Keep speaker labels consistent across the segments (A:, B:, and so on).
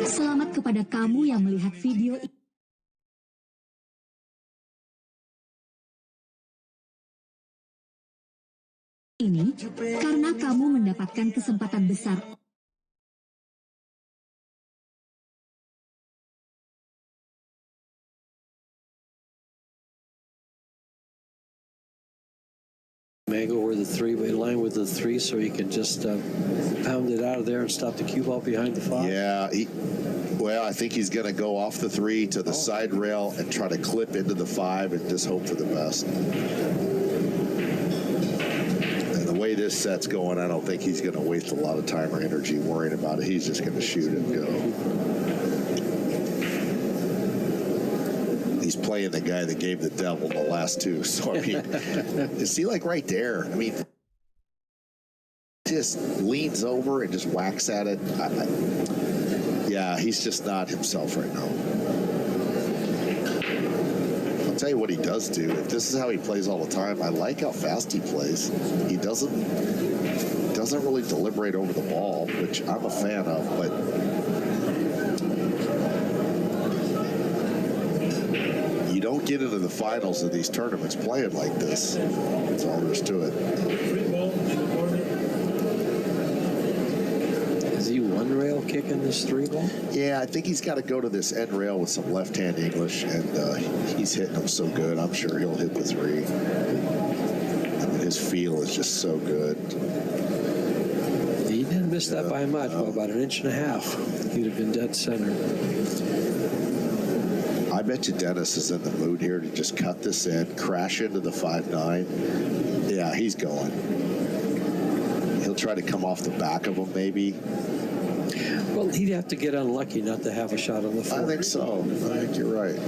A: Selamat kepada kamu yang melihat video ini, karena kamu mendapatkan kesempatan besar
B: Mango where the three-way line with the three, so he can just pound it out of there and stop the cue ball behind the five.
C: Yeah, well, I think he's going to go off the three to the side rail and try to clip into the five and just hope for the best. And the way this set's going, I don't think he's going to waste a lot of time or energy worrying about it. He's just going to shoot and go. He's playing the guy that gave the devil the last two. So, I mean, is he like right there? I mean, just leans over and just whacks at it. Yeah, he's just not himself right now. I'll tell you what he does do. If this is how he plays all the time, I like how fast he plays. He doesn't really deliberate over the ball, which I'm a fan of, but you don't get into the finals of these tournaments playing like this. That's all there is to it.
B: Is he one rail kicking this three ball?
C: Yeah, I think he's got to go to this end rail with some left-hand English, and he's hitting them so good. I'm sure he'll hit the three. I mean, his feel is just so good.
B: He didn't miss that by much, by about an inch and a half. He'd have been dead center.
C: I bet you Dennis is in the mood here to just cut this in, crash into the 5-9. Yeah, he's going. He'll try to come off the back of him, maybe.
B: Well, he'd have to get unlucky not to have a shot on the four.
C: I think so. I think you're right.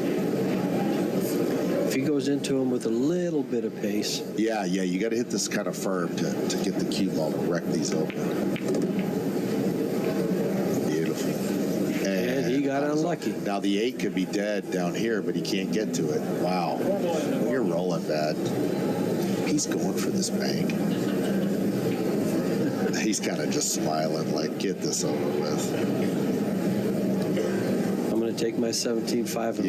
B: If he goes into him with a little bit of pace.
C: Yeah, you got to hit this kind of firm to get the cue ball to wreck these open. Beautiful.
B: And he got unlucky.
C: Now the 8 could be dead down here, but he can't get to it. Wow. You're rolling bad. He's going for this bank. He's kind of just smiling like, get this over with.
B: I'm going to take my 17-5 and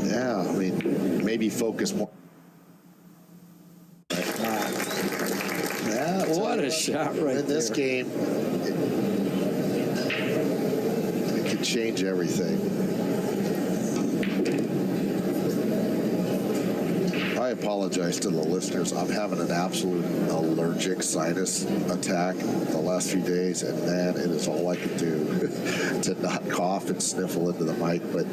C: yeah, I mean, maybe focus more. Yeah,
B: what a shot right
C: in this
B: there.
C: game. It could change everything. I apologize to the listeners. I'm having an absolute allergic sinus attack the last few days, and man, it is all I can do to not cough and sniffle into the mic. But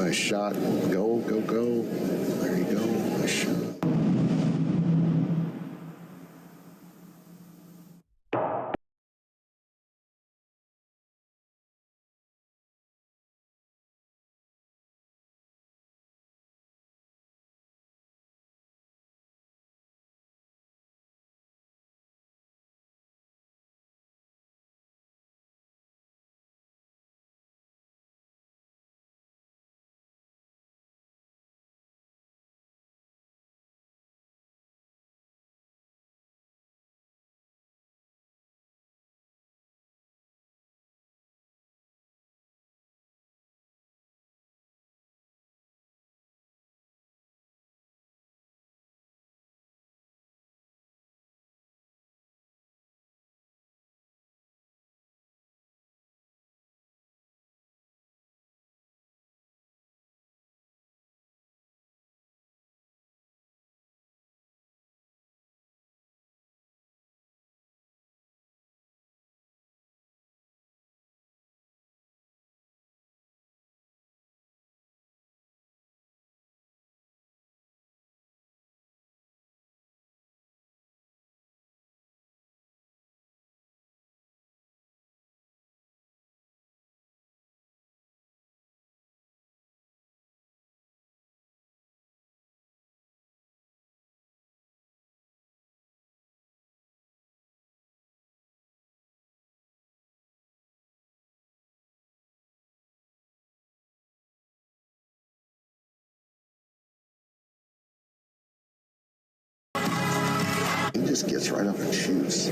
C: nice shot. Go. There you go. Nice shot. He just gets right up and shoots.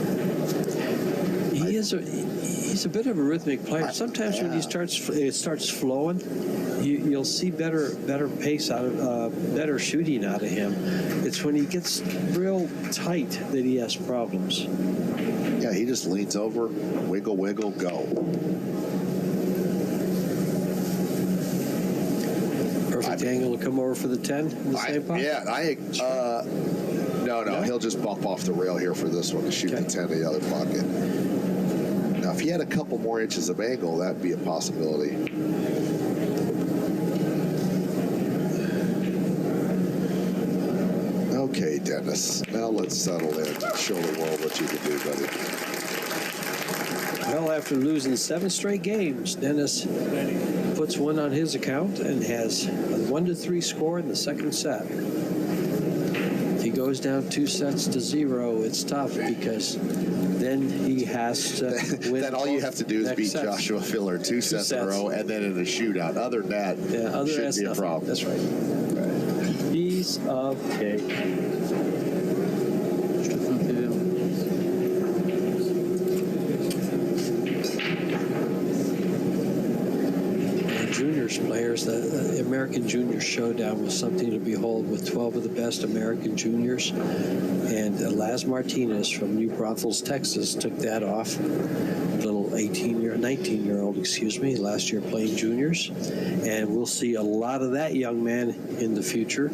B: He's a bit of a rhythmic player. Sometimes when it starts flowing, you'll see better pace out of better shooting out of him. It's when he gets real tight that he has problems.
C: Yeah, he just leans over, wiggle, wiggle, go.
B: Perfect angle to come over for the 10 in the same pocket?
C: Yeah, no, he'll just bump off the rail here for this one to shoot the 10 in the other pocket. Now, if he had a couple more inches of angle, that'd be a possibility. Okay, Dennis. Now let's settle in and show the world what you can do, buddy.
B: Well, after losing 7 straight games, Dennis puts one on his account and has a 1-3 score in the second set. If he goes down 2 sets to 0, it's tough because then he has to win.
C: Then all you have to do is beat
B: sets.
C: Joshua Filler 2 sets in a row and then in a shootout. Other than that, shouldn't be a problem.
B: That's right. Piece of cake. Juniors players, the American Junior Showdown was something to behold with 12 of the best American juniors. And Laz Martinez from New Braunfels, Texas, took that off. Little 19-year-old, last year playing juniors. And we'll see a lot of that young man in the future,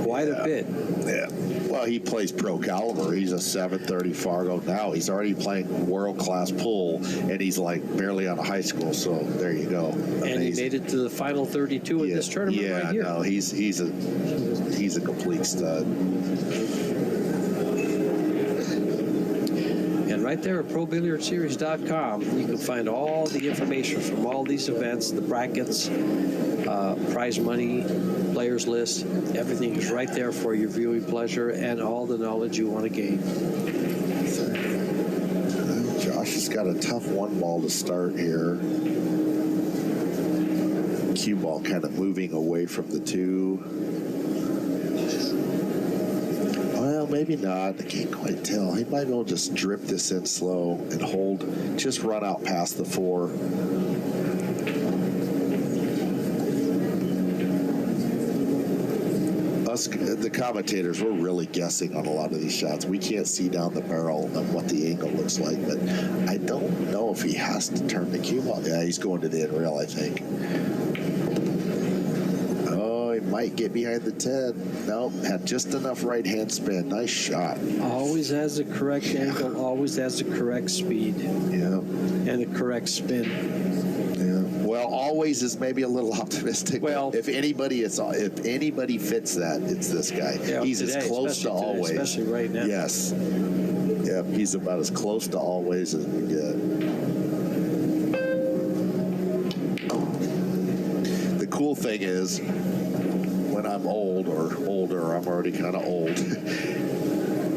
B: quite a bit.
C: Yeah. Well, he plays pro caliber. He's a 730 Fargo now. He's already playing world-class pool, and he's like barely out of high school. So there you go. Amazing.
B: And he made it to the final 32 in this tournament right here.
C: No, he's a complete stud.
B: And right there at ProBilliardSeries.com, you can find all the information from all these events, the brackets, prize money, players list. Everything is right there for your viewing pleasure and all the knowledge you want to gain.
C: Josh has got a tough 1 ball to start here. Cue ball kind of moving away from the 2. Well, maybe not. I can't quite tell. He might be able to just drip this in slow and hold, just run out past the 4. Us, the commentators, we're really guessing on a lot of these shots. We can't see down the barrel of what the angle looks like, but I don't know if he has to turn the cue ball. Yeah, he's going to the end rail, I think. Might get behind the 10. Nope, had just enough right hand spin. Nice shot.
B: Always has the correct angle, always has the correct speed.
C: Yeah.
B: And the correct spin.
C: Yeah. Well, always is maybe a little optimistic.
B: Well,
C: if anybody fits that, it's this guy.
B: Yeah,
C: he's
B: today,
C: as close to always.
B: Especially right now.
C: Yes. Yep, he's about as close to always as we get. The cool thing is, when I'm old or older, I'm already kind of old,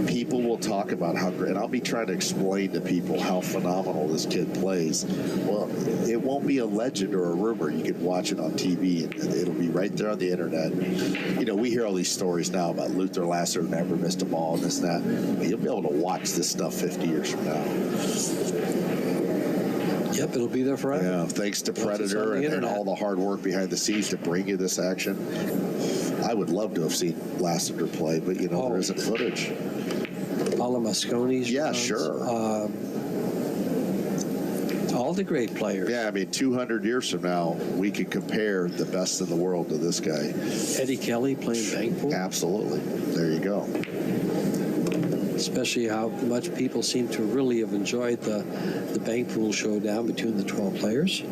C: people will talk about how great, and I'll be trying to explain to people how phenomenal this kid plays. Well, it won't be a legend or a rumor. You can watch it on TV, and it'll be right there on the internet. You know, we hear all these stories now about Luther Lasser never missed a ball and this and that. But you'll be able to watch this stuff 50 years from now.
B: Yep, it'll be there forever.
C: Yeah, thanks to Predator and all the hard work behind the scenes to bring you this action. I would love to have seen Lassiter play, but, you know, there isn't footage.
B: Paolo Mosconi's
C: Yeah,
B: runs,
C: sure.
B: All the great players.
C: Yeah, I mean, 200 years from now, we can compare the best in the world to this guy.
B: Eddie Kelly playing bank pool.
C: Absolutely. There you go.
B: Especially how much people seem to really have enjoyed the bank pool showdown between the 12 players.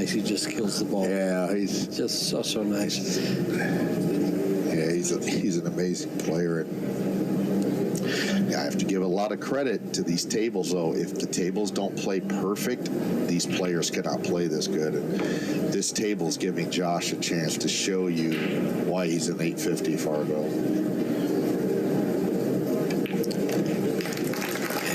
B: He just kills the ball.
C: Yeah, he's
B: just so nice.
C: Yeah, he's an amazing player. I have to give a lot of credit to these tables, though. If the tables don't play perfect, these players cannot play this good. And this table is giving Josh a chance to show you why he's an 850 Fargo.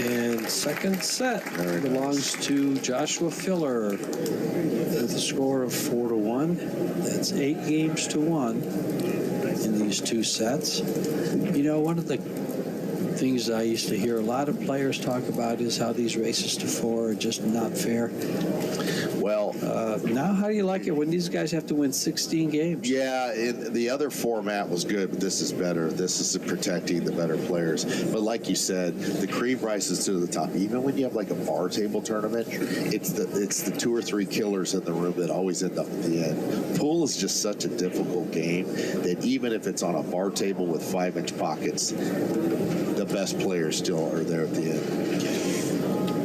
B: And second set belongs to Joshua Filler with a score of 4-1. That's 8 games to 1 in these two sets. You know, one of the things I used to hear a lot of players talk about is how these races to 4 are just not fair.
C: Well,
B: now how do you like it when these guys have to win 16 games?
C: yeah, the other format was good, but this is better. This is protecting the better players. But like you said, the cream rises to the top. Even when you have like a bar table tournament, it's the 2 or 3 killers in the room that always end up at the end. Pool is just such a difficult game that even if it's on a bar table with 5-inch pockets, the best players still are there at the end.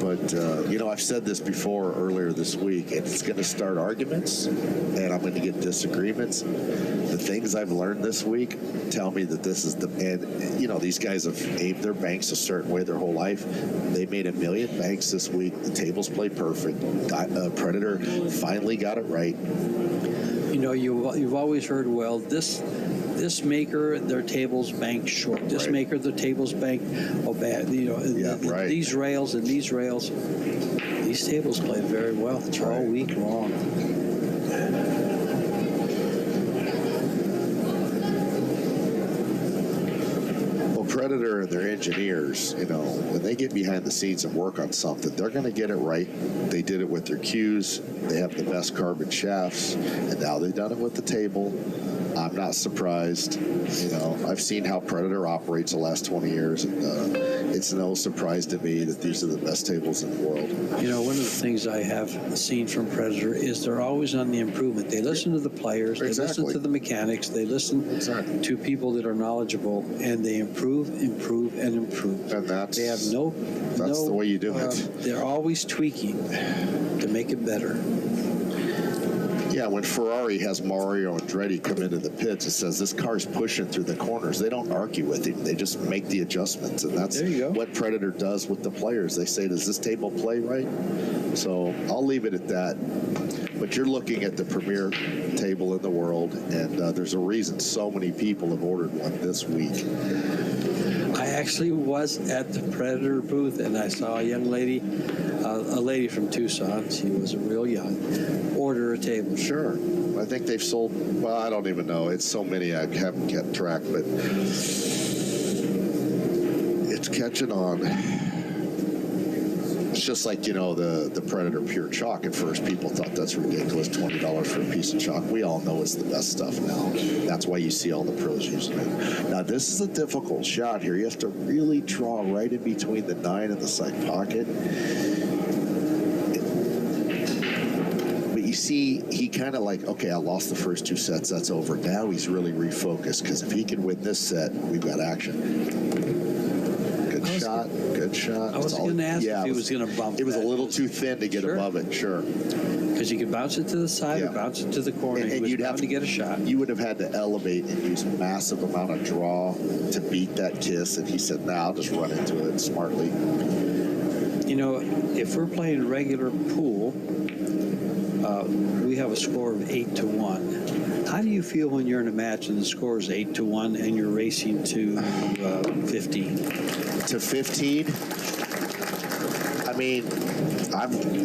C: But, you know, I've said this before earlier this week, and it's going to start arguments, and I'm going to get disagreements. The things I've learned this week tell me that this is and, you know, these guys have aimed their banks a certain way their whole life. They made 1 million banks this week. The tables played perfect. Predator finally got it right.
B: You know, you've always heard, well, this maker, their tables bank short. This
C: Right.
B: maker, their tables bank bad. You know,
C: right.
B: These rails and these rails, these tables played very well all week long.
C: Well, Predator and their engineers, you know, when they get behind the scenes and work on something, they're going to get it right. They did it with their cues. They have the best carbon shafts, and now they've done it with the table. I'm not surprised. You know, I've seen how Predator operates the last 20 years, and it's no surprise to me that these are the best tables in the world.
B: You know, one of the things I have seen from Predator is they're always on the improvement. They listen to the players, they listen to the mechanics, they listen to people that are knowledgeable, and they improve, and improve.
C: And
B: they have
C: that's the way you do it.
B: They're always tweaking to make it better.
C: Yeah, when Ferrari has Mario Andretti come into the pits, it says this car's pushing through the corners. They don't argue with him. They just make the adjustments, and that's what Predator does with the players. They say, does this table play right? So I'll leave it at that. But you're looking at the premier table in the world, and there's a reason so many people have ordered one this week.
B: I actually was at the Predator booth, and I saw a young lady, a lady from Tucson. She was real young. Order a table.
C: Sure. I think they've sold, well, I don't even know. It's so many I haven't kept track, but it's catching on. It's just like, you know, the Predator Pure Chalk. At first, people thought that's ridiculous, $20 for a piece of chalk. We all know it's the best stuff now. That's why you see all the pros using it. Now, this is a difficult shot here. You have to really draw right in between the 9 and the side pocket. But you see, he kind of like, okay, I lost the first 2 sets. That's over. Now he's really refocused, because if he can win this set, we've got action. Good shot.
B: I was going to ask if he was going to bump
C: it was a little too thin to get above it, sure.
B: Because you could bounce it to the side or bounce it to the corner.
C: And you'd have
B: to get a shot.
C: You would have had to elevate and use a massive amount of draw to beat that kiss. And he said, nah, I'll just run into it smartly.
B: You know, if we're playing regular pool, we have a score of 8-1. How do you feel when you're in a match and the score is 8-1 and you're racing to 15?
C: To 15? I mean,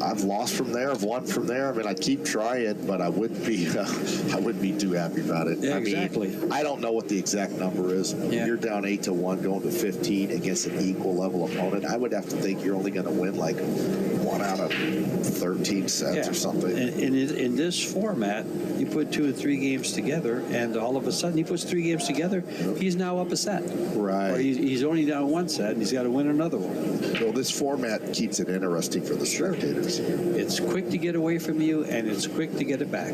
C: I've lost from there. I've won from there. I mean, I keep trying, but I wouldn't be too happy about it.
B: Yeah,
C: I mean,
B: exactly.
C: I don't know what the exact number is.
B: Yeah.
C: You're down 8-1, going to 15 against an equal level opponent. I would have to think you're only going to win like 1 out of 13 sets or something.
B: And in this format, you put 2 or 3 games together, and all of a sudden he puts 3 games together. He's now up a set.
C: Right.
B: Or he's only down 1 set, and he's got to win another one.
C: Well, this format keeps it interesting for the spectators.
B: It's quick to get away from you, and it's quick to get it back.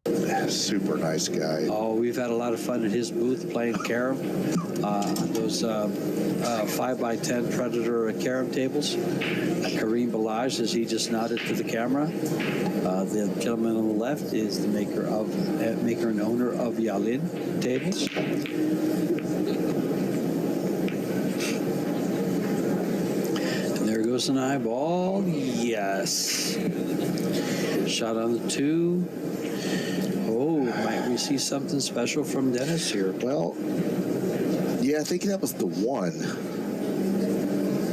C: Super nice guy.
B: Oh, we've had a lot of fun at his booth playing carom. Those 5x10 Predator carom tables. Kareem Balaj, as he just nodded to the camera. The gentleman on the left is the maker and owner of Yalin tables. And there goes an eyeball. Yes. Shot on the 2. Oh, might we see something special from Dennis here?
C: Well, yeah, I think that was the 1.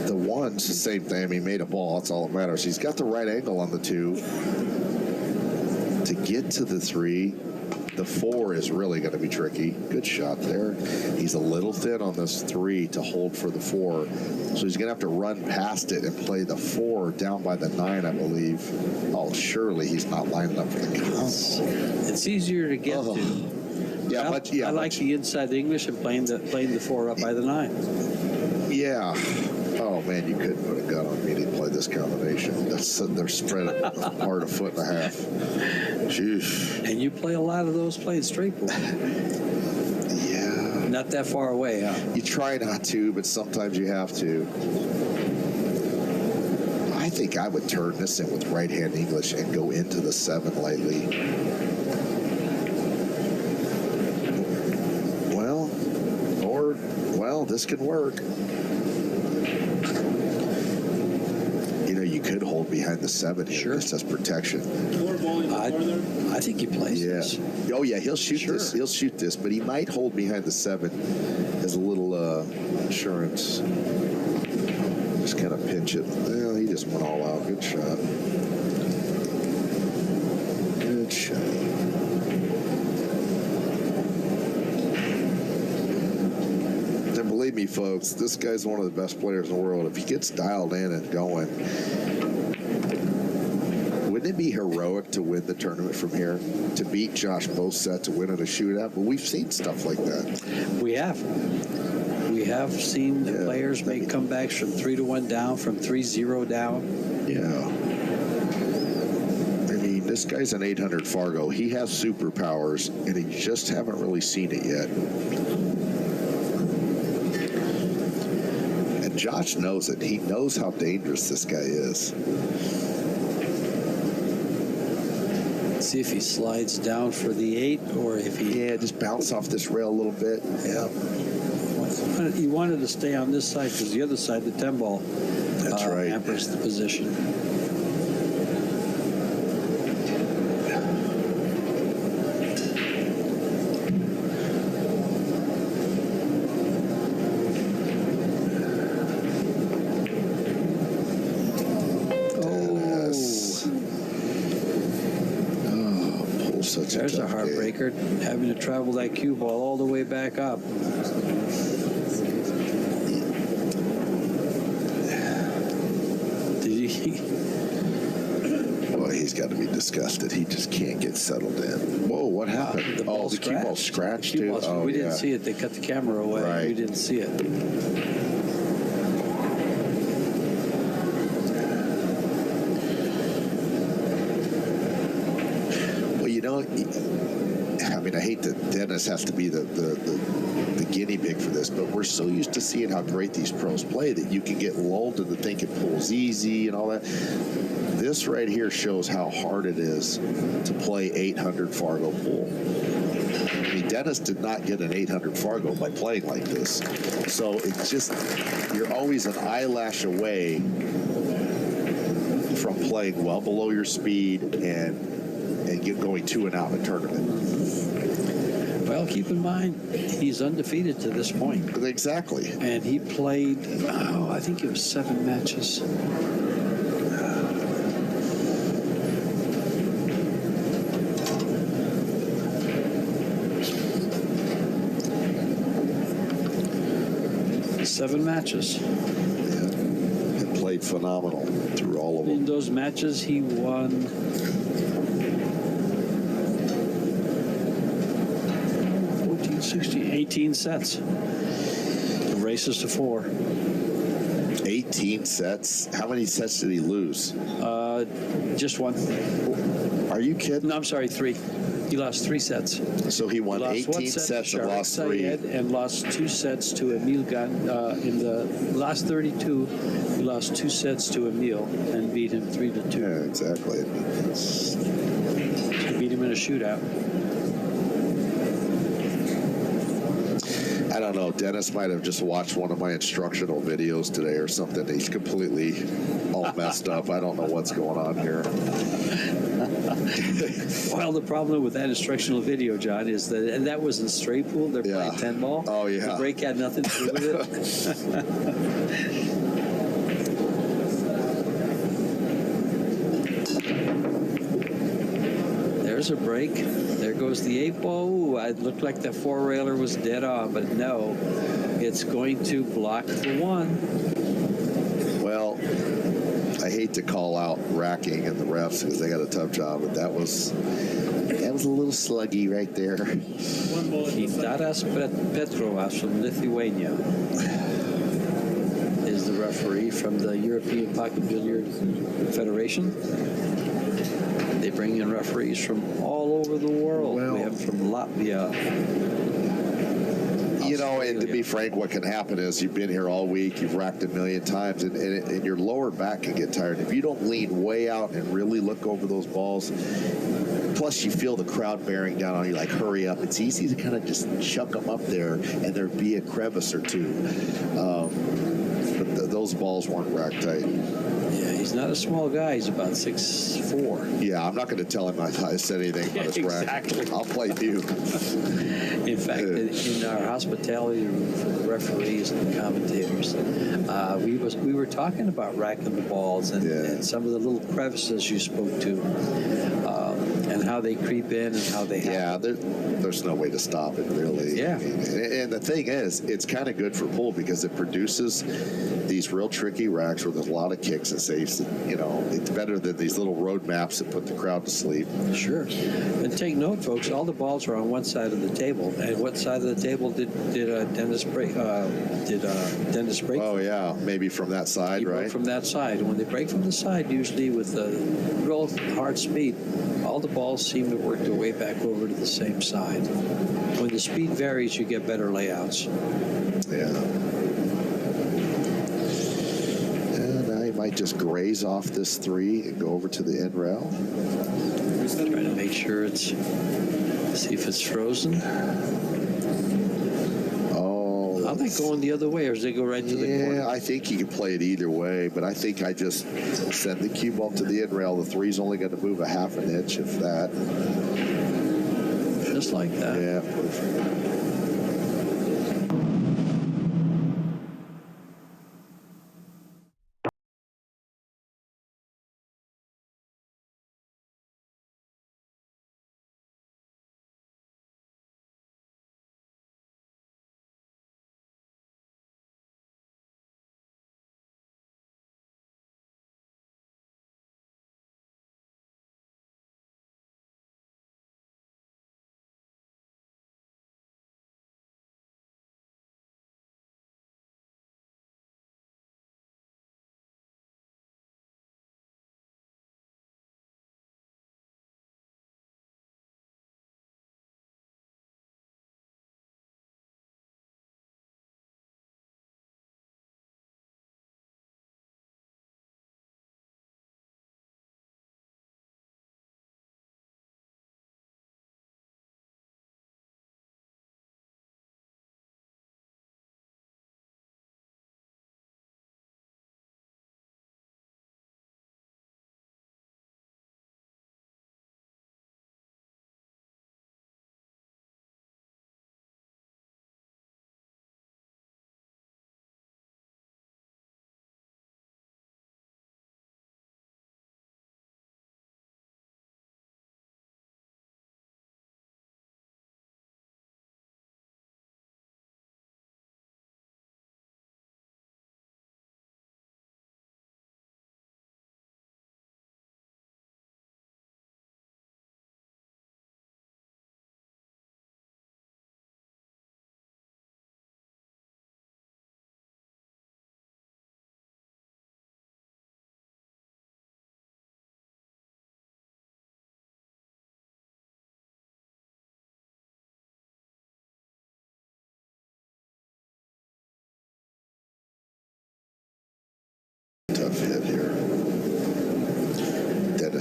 C: The 1's the same thing. I mean, he made a ball. That's all that matters. He's got the right angle on the 2. To get to the 3, the 4 is really going to be tricky. Good shot there. He's a little thin on this 3 to hold for the 4. So he's going to have to run past it and play the 4 down by the 9, I believe. Oh, surely he's not lining up for the count.
B: It's easier to get to.
C: Yeah,
B: I like the inside English and playing the 4 up by the 9.
C: Yeah. Oh man, you couldn't put a gun on me to play this combination. They're spread apart a foot and a half. Jeez.
B: And you play a lot of those playing straight ball.
C: Yeah.
B: Not that far away, huh?
C: You try not to, but sometimes you have to. I think I would turn this in with right-hand English and go into the 7 lightly. Well, this could work. You know, you could hold behind the 7 here just as protection.
B: I think he plays this.
C: Oh, yeah, he'll shoot this. He'll shoot this, but he might hold behind the 7 as a little insurance. Just kind of pinch it. Well, he just went all out. Good shot. Good shot. Believe me, folks, this guy's one of the best players in the world. If he gets dialed in and going, wouldn't it be heroic to win the tournament from here? To beat Josh both sets, to win in a shootout? But we've seen stuff like that.
B: We have. We have seen the players make comebacks from 3-1 down, from 3-0 down.
C: Yeah. I mean, this guy's an 800 Fargo. He has superpowers, and he just haven't really seen it yet. Josh knows it. He knows how dangerous this guy is.
B: See if he slides down for the 8 or if he...
C: Yeah, just bounce off this rail a little bit. Yeah.
B: He wanted to stay on this side because the other side, the 10 ball,
C: that's right,
B: hampers the position. There's a heartbreaker, having to travel that cue ball all the way back up. Did he?
C: Well, he's got to be disgusted. He just can't get settled in. Whoa, what happened?
B: The
C: the cue ball scratched too?
B: Oh, we didn't see it. They cut the camera away.
C: Right.
B: We didn't see it.
C: I mean, I hate that Dennis has to be the guinea pig for this, but we're so used to seeing how great these pros play that you can get lulled into thinking pulls easy and all that. This right here shows how hard it is to play 800 Fargo pool. I mean, Dennis did not get an 800 Fargo by playing like this. So it's just, you're always an eyelash away from playing well below your speed and going 2 and out in a tournament.
B: Well, keep in mind, he's undefeated to this point.
C: Exactly.
B: And he played, I think it was 7 matches. Seven matches.
C: Yeah. And played phenomenal through all of them.
B: In those matches, he won 18 sets. The races to 4.
C: 18 18 sets. How many sets did he lose?
B: Just one.
C: Are you kidding?
B: No, I'm sorry, 3. He lost 3 sets.
C: So he won
B: Lost 1
C: 18
B: set to
C: sets and
B: Sharik
C: lost 3.
B: Sayed and lost 2 sets to Emil Gan. In the last 32, he lost 2 sets to Emil and beat him 3-2.
C: Yeah, exactly.
B: He beat him in a shootout.
C: I don't know. Dennis might have just watched one of my instructional videos today or something. He's completely all messed up. I don't know what's going on here.
B: Well, the problem with that instructional video, John, is that and that was in straight pool. They're playing 10 ball.
C: Oh, yeah.
B: The break had nothing to do with it. There's a break. There goes the 8 ball. Ooh, it looked like the 4-railer was dead on, but no. It's going to block the 1.
C: Well, I hate to call out racking and the refs because they got a tough job, but that was a little sluggy right there.
B: Kitaras Petrovas from Lithuania is the referee from the European Pocket Billiard Federation. They bring in referees from all over the world.
C: Well,
B: we have from Latvia.
C: You know, and to be frank, what can happen is you've been here all week, you've racked a million times, and your lower back can get tired. If you don't lean way out and really look over those balls, plus you feel the crowd bearing down on you, like, hurry up. It's easy to kind of just chuck them up there, and there'd be a crevice or two. But those balls weren't rack tight.
B: Yeah, he's not a small guy. He's about 6'4".
C: Yeah, I'm not going to tell him I said anything about his rack.
B: Exactly.
C: I'll play you.
B: In fact, in our hospitality room for the referees and the commentators, we were talking about racking the balls and some of the little crevices you spoke to, and how they creep in and how they happen.
C: There's no way to stop it, really.
B: Yeah.
C: I mean, and the thing is, it's kind of good for pool because it produces these real tricky racks where there's a lot of kicks and saves. You know, it's better than these little road maps that put the crowd to sleep.
B: Sure. And take note, folks, all the balls are on one side of the table. And what side of the table did Dennis break? Dennis break?
C: Oh, yeah. Maybe from that side,
B: He broke
C: right?
B: from that side. And when they break from the side, usually with a real hard speed, all the balls seem to work their way back over to the same side. When the speed varies, you get better layouts.
C: Yeah. And I might just graze off this 3 and go over to the end rail.
B: Trying to make sure see if it's frozen.
C: Oh.
B: Are they going the other way, or does they go right to the corner?
C: Yeah, I think you can play it either way, but I think I just send the cue ball to the end rail. The 3's only going to move a half an inch, if that.
B: Just like that.
C: Yeah, perfect.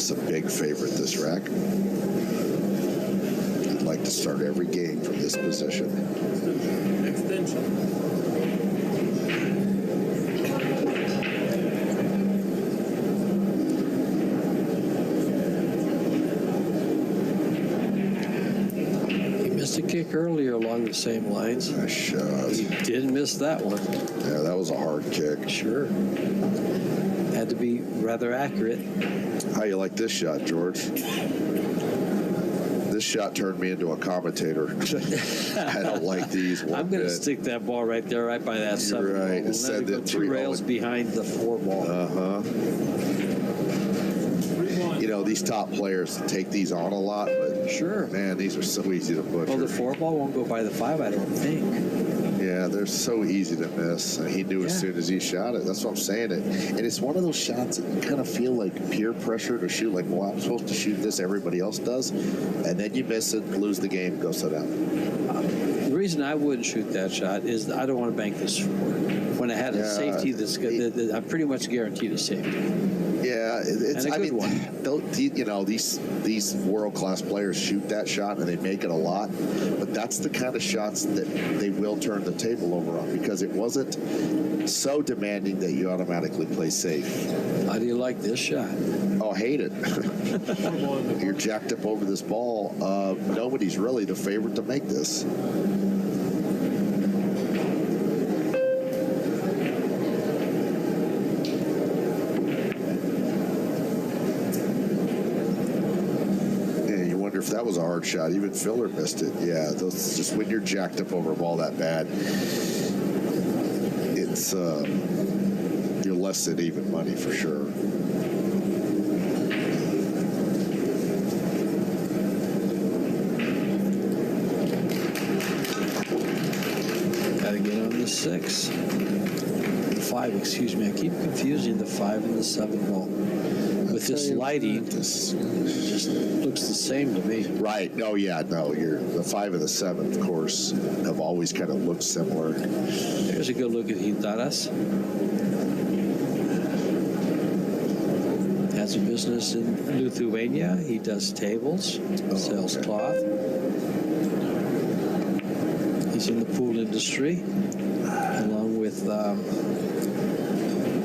C: is a big favorite, this rack. I'd like to start every game from this position.
D: Extension.
B: A kick earlier along the same lines.
C: Nice shot.
B: He didn't miss that one.
C: Yeah, that was a hard kick.
B: Sure. Had to be rather accurate.
C: How you like this shot, George? This shot turned me into a commentator. I don't like these one
B: I'm going to
C: bit.
B: stick that ball right there, right by that
C: You're
B: 7
C: right.
B: ball. We'll
C: Send
B: let it go
C: it
B: 2
C: 3-0.
B: rails behind the 4 ball.
C: You know, these top players take these on a lot, but
B: Sure.
C: man, these are so easy to butcher.
B: Well, the 4 ball won't go by the 5, I don't think.
C: Yeah, they're so easy to miss. He knew as
B: Yeah.
C: soon as he shot it. That's what I'm saying. And it's one of those shots that you kind of feel like peer pressure to shoot. Like, well, I'm supposed to shoot this. Everybody else does. And then you miss it, lose the game, go sit down.
B: The reason I wouldn't shoot that shot is that I don't want to bank this 4. When I had a
C: Yeah.
B: safety that's good, I'm pretty much guaranteed a safety.
C: Yeah, it's.
B: And a
C: I
B: good
C: mean,
B: one.
C: you know, these world-class players shoot that shot and they make it a lot, but that's the kind of shots that they will turn the table over on because it wasn't so demanding that you automatically play safe.
B: How do you like this shot?
C: Oh, I hate it. You're jacked up over this ball. Nobody's really the favorite to make this. If that was a hard shot, even Filler missed it. Yeah, those, just when you're jacked up over a ball that bad, it's you're less than even money for sure.
B: Got to get on the 6. The 5, excuse me. I keep confusing the 5 and the 7 ball. With this lighting,
C: This
B: just looks the same to me.
C: right? No, yeah, no. You're the 5 and the 7, of course, have always kind of looked similar.
B: There's a good look at Hintaras. Has a business in Lithuania. He does tables, sells
C: okay.
B: cloth. He's in the pool industry, along with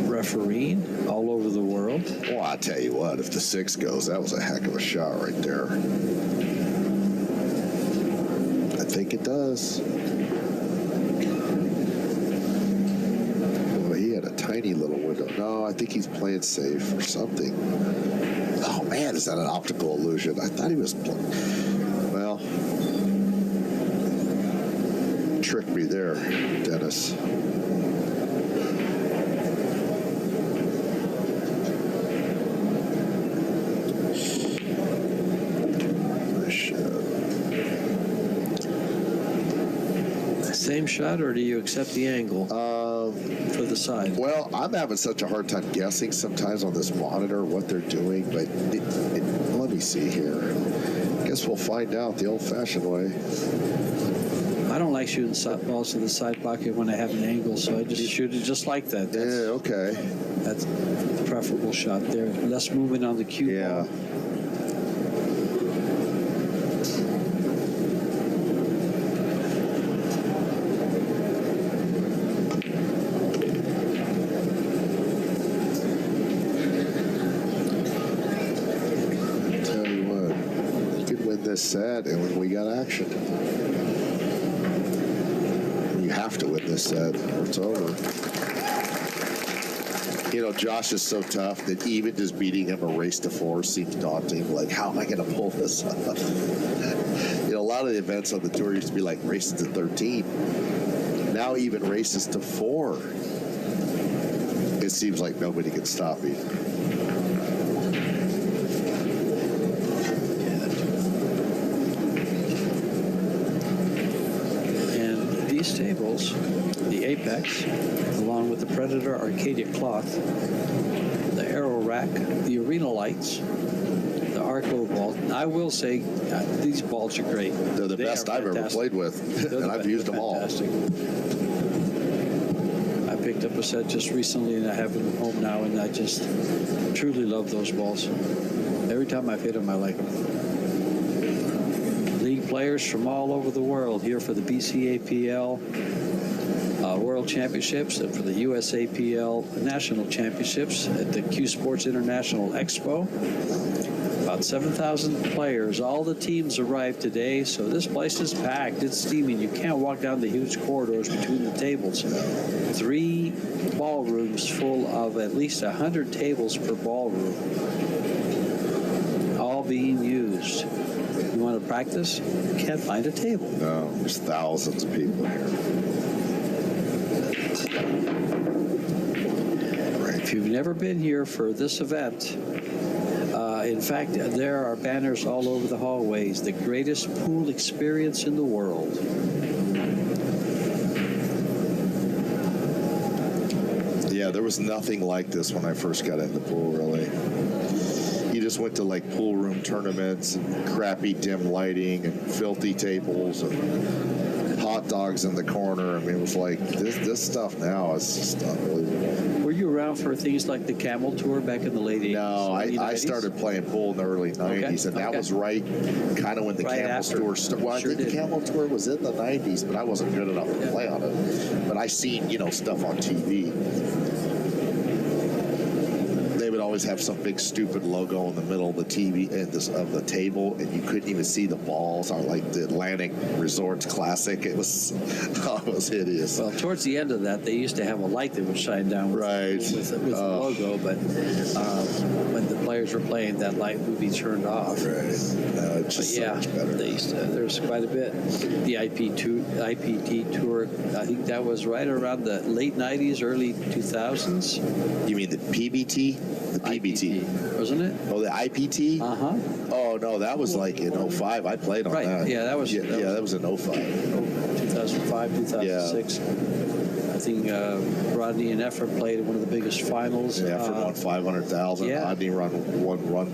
B: refereeing all over the world.
C: Well, I tell you what, if the 6 goes, that was a heck of a shot right there. I think it does. Well, he had a tiny little window. No, I think he's playing safe or something. Oh man, is that an optical illusion? I thought he was playing. Well, tricked me there, Dennis.
B: Same shot, or do you accept the angle for the side?
C: Well, I'm having such a hard time guessing sometimes on this monitor what they're doing, but let me see here. Guess we'll find out the old-fashioned way.
B: I don't like shooting balls to the side pocket when I have an angle, so I just shoot it just like that.
C: Yeah, okay.
B: That's the preferable shot there. Less movement on the cue
C: Yeah.
B: ball.
C: Tell you what, you could win this set, and when we got action. You have to win this set, or it's over. You know, Josh is so tough that even just beating him a race to 4 seems daunting. Like, how am I going to pull this up? You know, a lot of the events on the tour used to be like races to 13. Now even races to 4. It seems like nobody can stop me.
B: And these tables, the Apex, along with the Predator Arcadia cloth, the Aero rack, the arena lights, the Arco ball. I will say these balls are great.
C: They're the best I've ever played with, and I've used them all.
B: I picked picked up a set just recently, and I have it at home now, and I just truly love those balls. Every time I've hit them, I like them. League players from all over the world here for the BCAPL World Championships and for the USAPL National Championships at the Q Sports International Expo. About 7,000 players. All the teams arrived today, so this place is packed. It's steaming. You can't walk down the huge corridors between the tables. 3 ballrooms full of at least 100 tables per ballroom, all being used. You want to practice? You can't find a table.
C: No, there's thousands of people here.
B: If you've never been here for this event, in fact, there are banners all over the hallways. The greatest pool experience in the world.
C: Yeah, there was nothing like this when I first got into pool, really. You just went to like pool room tournaments and crappy dim lighting and filthy tables and hot dogs in the corner. I mean, it was like this stuff now is just unbelievable.
B: Were you around for things like the Camel Tour back in the late 80s?
C: No, I started playing pool in the early 90s, and that was right kind of when the Camel Tour started. Well,
B: sure,
C: I think the Camel Tour was in the 90s, but I wasn't good enough to play on it. But I seen, stuff on TV. They would always have some big stupid logo in the middle of the TV of the table, and you couldn't even see the balls on like the Atlantic Resorts Classic. It was hideous.
B: Well, towards the end of that, they used to have a light that would shine down with the logo, but when the players were playing, that light would be turned off.
C: Right. It's just so much better.
B: There's quite a bit. The IPT Tour, I think that was right around the late 90s, early 2000s.
C: You mean the PBT? The PBT.
B: IPT, wasn't it?
C: Oh, the IPT?
B: Uh-huh.
C: Oh, no, that was like in 05. I played on that.
B: Yeah, that was
C: in 05.
B: 2005, 2006. Yeah. I think Rodney and Efren played in one of the biggest finals.
C: Yeah, Efren won 500,000.
B: Yeah.
C: Rodney won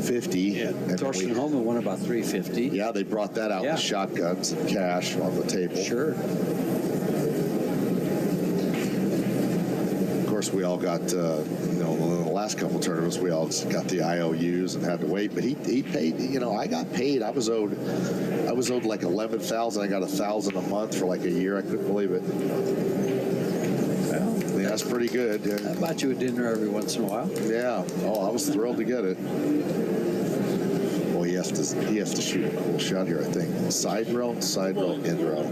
C: 50.
B: Yeah. Torsten Holman won about 350.
C: Yeah, they brought that out with shotguns and cash on the table.
B: Sure.
C: Of course, we all got, in the last couple of tournaments, we all got the IOUs and had to wait. But he paid, I got paid. I was owed like 11,000. I got 1,000 a month for like a year. I couldn't believe it. Well, that's pretty good.
B: I bought you a dinner every once in a while.
C: Yeah. Oh, I was thrilled to get it. Well, he has to shoot a cool shot here, I think. Side row, in row.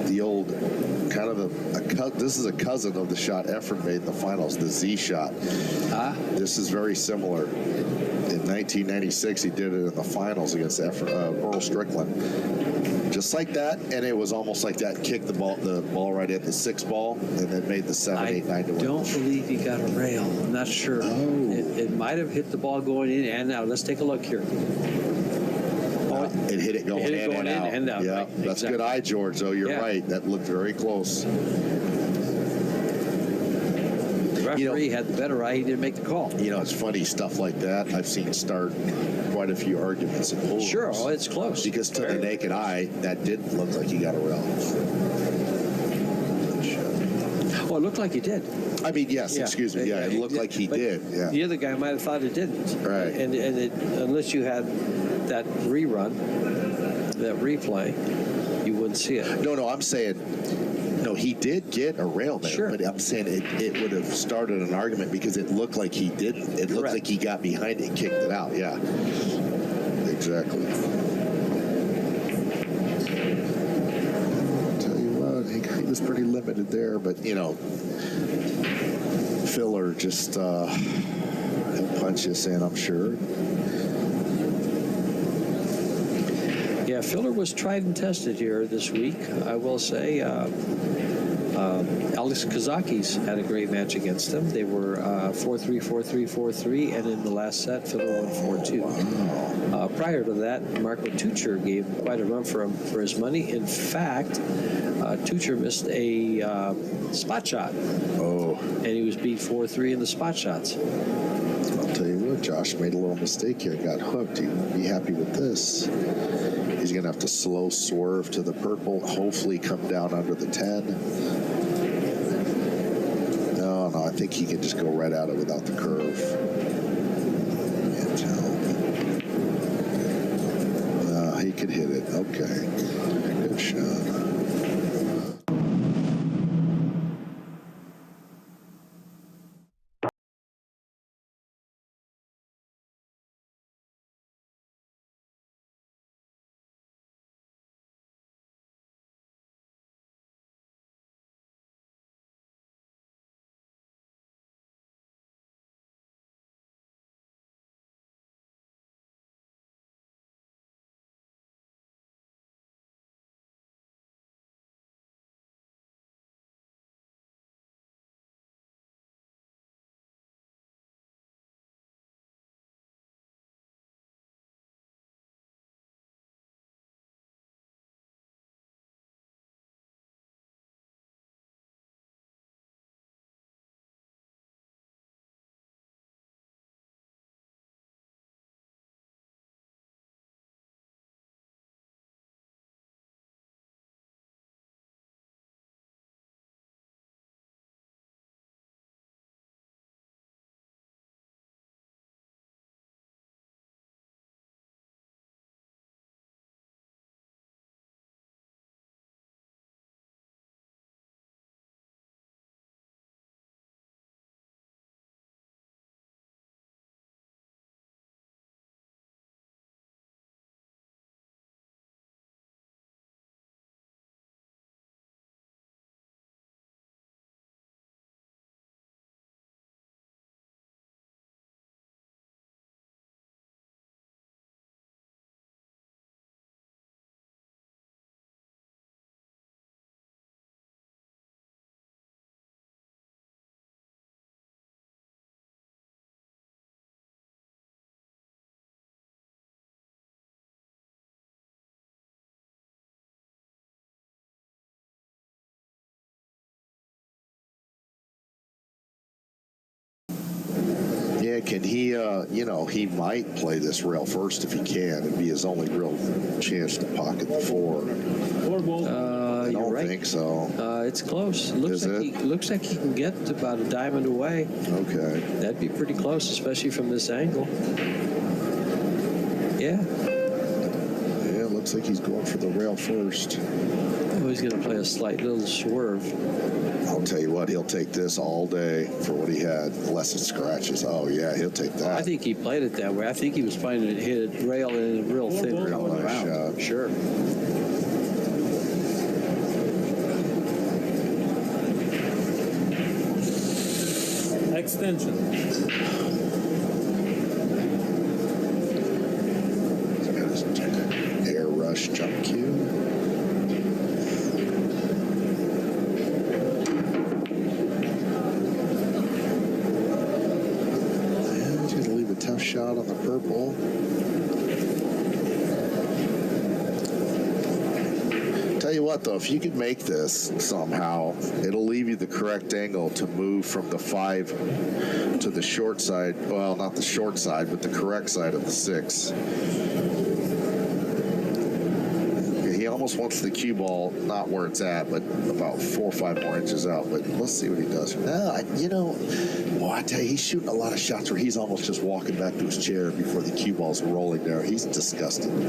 C: The old kind of this is a cousin of the shot Efren made in the finals, the Z shot. This is very similar. In 1996, he did it in the finals against Earl Strickland. Just like that, and it was almost like that. Kicked the ball right at the 6 ball, and then made the 7, 8, 9 to win.
B: I don't believe he got a rail. I'm not sure.
C: Oh.
B: It might have hit the ball going in and out. Let's take a look here.
C: It hit it going in and out. Yeah,
B: right,
C: that's good eye, George, though. You're right. That looked very close.
B: The referee had the better eye. He didn't make the call.
C: It's funny, stuff like that I've seen start quite a few arguments in pool.
B: Sure, it's close.
C: Because to the naked eye, that didn't look like he got a rail.
B: Well, it looked like he did.
C: I mean, yes, excuse me. Yeah, it looked like he did. Yeah.
B: The other guy might have thought it didn't.
C: Right.
B: And unless you had that rerun, that replay, you wouldn't see it.
C: No, I'm saying, no, he did get a rail there.
B: Sure.
C: But I'm saying it would have started an argument because it looked like he didn't. It looked like he got behind it and kicked it out. Yeah. Exactly. I'll tell you what, he was pretty limited there, but, Filler just he'll punch us in, I'm sure.
B: Yeah, Filler was tried and tested here this week. I will say Alex Kazakis had a great match against him. They were 4-3, 4-3, 4-3, and in the last set, Filler won 4-2. Prior to that, Marco Tucher gave quite a run for his money. In fact, Tucher missed a spot shot.
C: Oh.
B: And he was beat 4-3 in the spot shots.
C: I'll tell you what, Josh made a little mistake here and got hooked. He won't be happy with this. He's going to have to slow swerve to the purple, hopefully come down under the 10. think he can just go right at it without the curve. He could hit it. Okay. Good shot. Yeah, can he, he might play this rail first if he can. It'd be his only real chance to pocket the 4. I don't think so.
B: It's close. Looks like he can get about a diamond away.
C: Okay.
B: That'd be pretty close, especially from this angle. Yeah.
C: Yeah, looks like he's going for the rail first.
B: Oh, he's going to play a slight little swerve.
C: I'll tell you what, he'll take this all day for what he had, unless it scratches. Oh, yeah, he'll take that.
B: I think he played it that way. I think he was playing to hit a rail in a real thin rail
C: Nice
B: around.
C: shot.
B: Sure.
D: Extension.
C: Air rush jump cue. Tough shot on the purple. Tell you what, though, if you could make this somehow, it'll leave you the correct angle to move from the 5 to the short side. Well, not the short side, but the correct side of the 6. He almost wants the cue ball not where it's at, but about 4 or 5 more inches out. But let's see what he does. I tell you, he's shooting a lot of shots where he's almost just walking back to his chair before the cue ball's rolling there. He's disgusted. And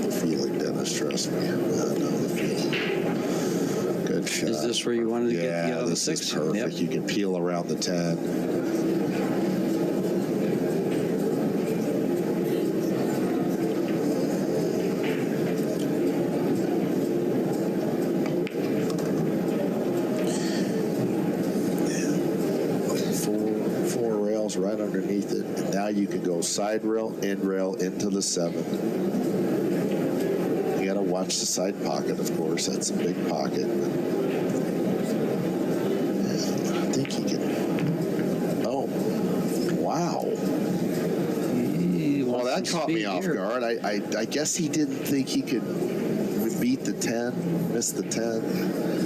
C: the feeling, Dennis, trust me. I know the feeling. Good shot.
B: Is this where you wanted to get
C: Yeah,
B: on the
C: this
B: 6?
C: is perfect.
B: Yep.
C: You can peel around the 10. Right underneath it, and now you can go side rail, end rail into the 7. You got to watch the side pocket, of course. That's a big pocket. And I think he can. Oh, wow! Well, that caught me off guard. I guess he didn't think he could beat the 10, miss the 10.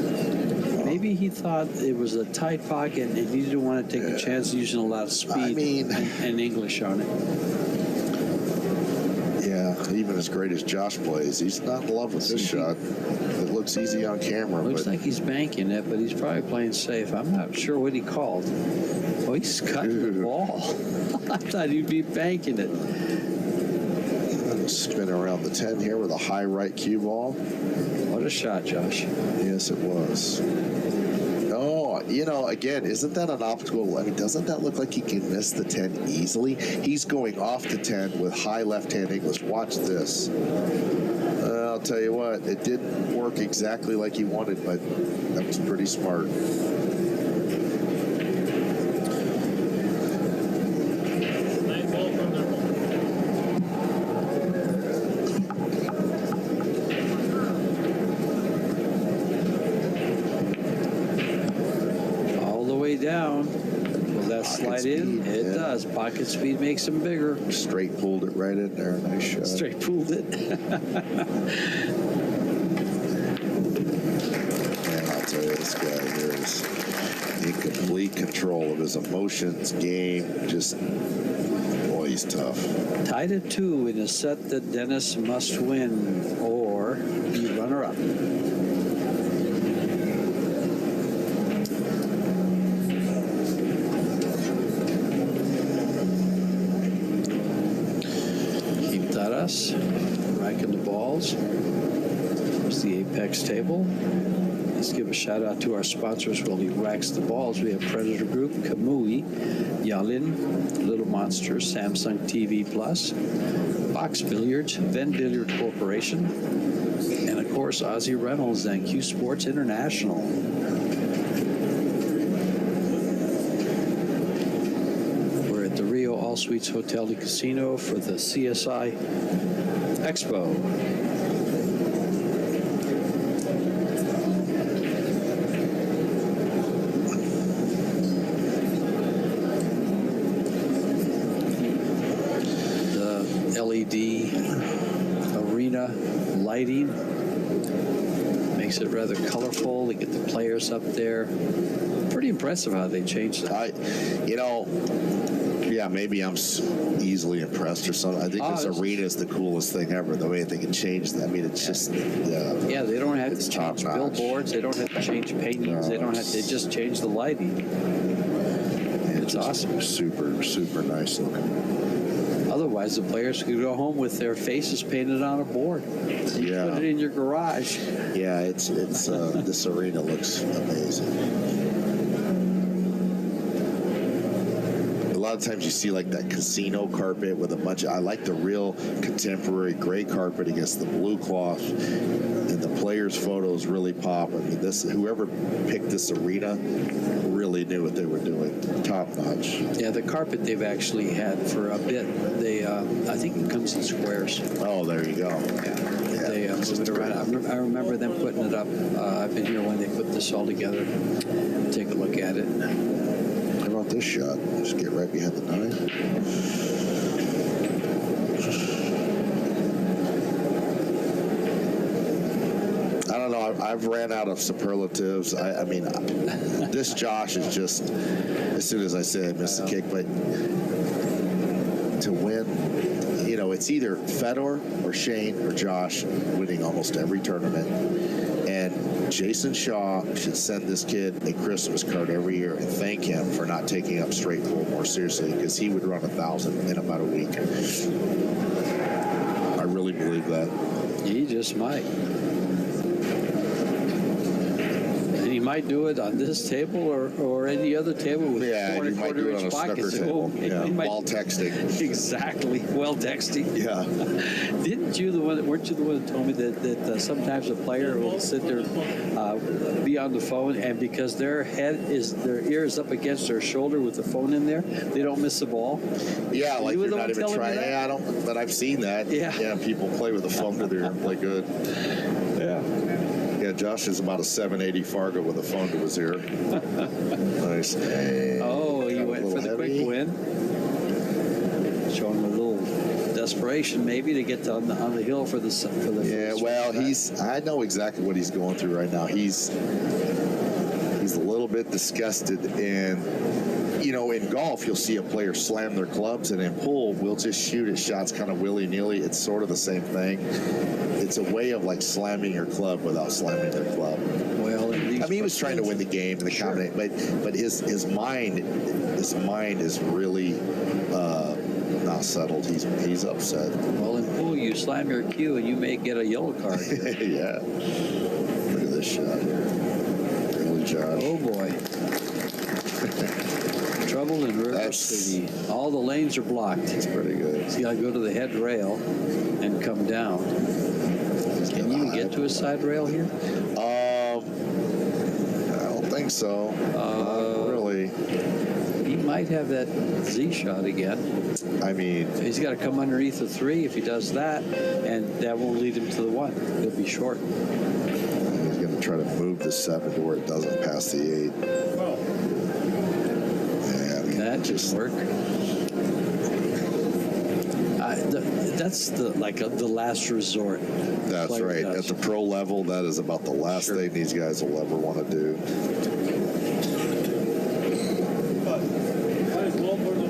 B: Maybe he thought it was a tight pocket and he didn't want to take a chance using a lot of speed and English on it.
C: Yeah. Even as great as Josh plays, he's not in love with this shot. It looks easy on camera.
B: Looks
C: but
B: like he's banking it, but he's probably playing safe. I'm not sure what he called. Oh, he's cutting the ball. I thought he'd be banking it.
C: Spin around the 10 here with a high right cue ball.
B: What a shot, Josh.
C: Yes, it was. Oh, you know, again, isn't that an optical? I mean, doesn't that look like he can miss the 10 easily? He's going off the 10 with high left-hand English. Watch this. I'll tell you what, it didn't work exactly like he wanted, but that was pretty smart.
D: Nice ball from their home.
B: All the way down. Will that slide in?
C: speed,
B: It
C: yeah.
B: does. Pocket speed makes him bigger.
C: Straight pulled it right in there. Nice shot.
B: Straight pulled it.
C: Man, I'll tell you, this guy here is in complete control of his emotions, game. Just, boy, he's tough.
B: Tied at 2 in a set that Dennis must win, or be runner-up. Keep Taras racking the balls. There's the apex table. Let's give a shout out to our sponsors while he racks the balls. We have Predator Group, Kamui, Yalin, Little Monsters, Samsung TV Plus, Box Billiards, Venn Billiard Corporation, and of course Ozzie Reynolds and Q Sports International. We're at the Rio All Suites Hotel and Casino for the CSI Expo. LED arena lighting makes it rather colorful. They get the players up there. Pretty impressive how they changed that.
C: Yeah, maybe I'm easily impressed or something. I think this arena is the coolest thing ever. The way they can change that. I mean, it's just,
B: Yeah, they don't have
C: It's
B: to change
C: top-notch.
B: billboards. They don't have to change paintings. They don't have. They just change the lighting. It's awesome.
C: Super, super nice looking.
B: Otherwise, the players could go home with their faces painted on a board. You
C: Yeah.
B: put it in your garage.
C: Yeah, it's this arena looks amazing. A lot of times you see like that casino carpet with a bunch of, I like the real contemporary gray carpet against the blue cloth, and the players' photos really pop. I mean, whoever picked this arena really knew what they were doing. Top notch.
B: Yeah, the carpet they've actually had for a bit. They, I think it comes in squares.
C: Oh, there you go. Yeah,
B: They
C: this
B: move
C: is
B: it around.
C: great.
B: I remember them putting it up. I've been here when they put this all together. Take a look at it.
C: How about this shot? Just get right behind the 9. I don't know. I've ran out of superlatives. I mean, this Josh is just, as soon as I say I missed the kick, but to win, you know, it's either Fedor or Shane or Josh winning almost every tournament. And Jason Shaw should send this kid a Christmas card every year and thank him for not taking up straight pull more seriously, because he would run 1,000 in about a week. I really believe that.
B: He just might. And he might do it on this table or any other table with
C: Yeah,
B: four
C: you
B: and a
C: might
B: quarter
C: do it on
B: inch
C: a snooker
B: pockets.
C: table. Yeah,
B: He might-
C: while texting.
B: Exactly. Well texting.
C: Yeah.
B: Weren't you the one that told me that sometimes a player will sit there, be on the phone, and because their ear is up against their shoulder with the phone in there, they don't miss the ball?
C: Yeah,
B: You
C: like
B: were
C: you're
B: the
C: not
B: one
C: even
B: telling me
C: trying.
B: that?
C: Yeah, I don't, but I've seen that.
B: Yeah.
C: Yeah, people play with the phone to their ear and play good.
B: Yeah.
C: Yeah, Josh is about a 780 Fargo with a phone to his ear. Nice. Hey,
B: Oh, he
C: got a
B: went for
C: little
B: the
C: heavy.
B: quick win. Showing a little desperation, maybe, to get on the hill for the
C: Yeah, well, I know exactly what he's going through right now. He's a little bit disgusted, and in golf, you'll see a player slam their clubs, and in pool, we'll just shoot at shots kind of willy-nilly. It's sort of the same thing. It's a way of like slamming your club without slamming their club.
B: Well,
C: He was trying to win the game and the combination, but his mind is really not settled. He's upset.
B: Well, in pool, you slam your cue and you may get a yellow card.
C: Yeah. Look at this shot here. Really, Josh.
B: Oh boy. Trouble in River City. All the lanes are blocked.
C: That's pretty good.
B: So you got to go to the head rail and come down. Can you even get to a side rail here?
C: I don't think so. Not really.
B: He might have that Z shot again.
C: I mean,
B: He's got to come underneath the 3 if he does that, and that won't lead him to the 1. He'll be short.
C: he's going to try to move the 7 to where it doesn't pass the 8.
D: Oh,
C: Yeah, I mean,
B: That just work. That's the last resort.
C: That's
B: Player
C: right.
B: does.
C: At the pro level, that is about the last
B: Sure.
C: thing these guys will ever want to do.
D: but that is well for the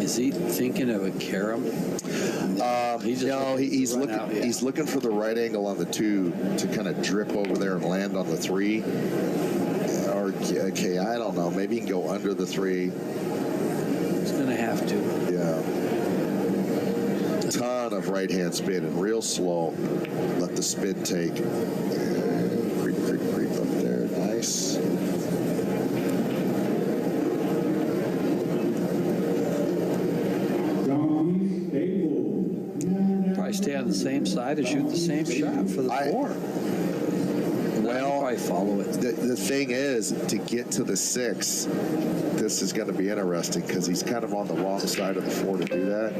B: Is he thinking of a carom?
C: He's looking for the right angle on the 2 to kind of drip over there and land on the 3. Or okay, I don't know. Maybe he can go under the 3.
B: He's going to have to.
C: Yeah. Ton of right hand spin and real slow. Let the spin take. Creep, creep, creep up there. Nice.
B: Probably stay on the same side and shoot the same shot for the 4.
C: Well,
B: probably follow it.
C: The thing is, to get to the 6, this is going to be interesting because he's kind of on the wrong side of the 4 to do that.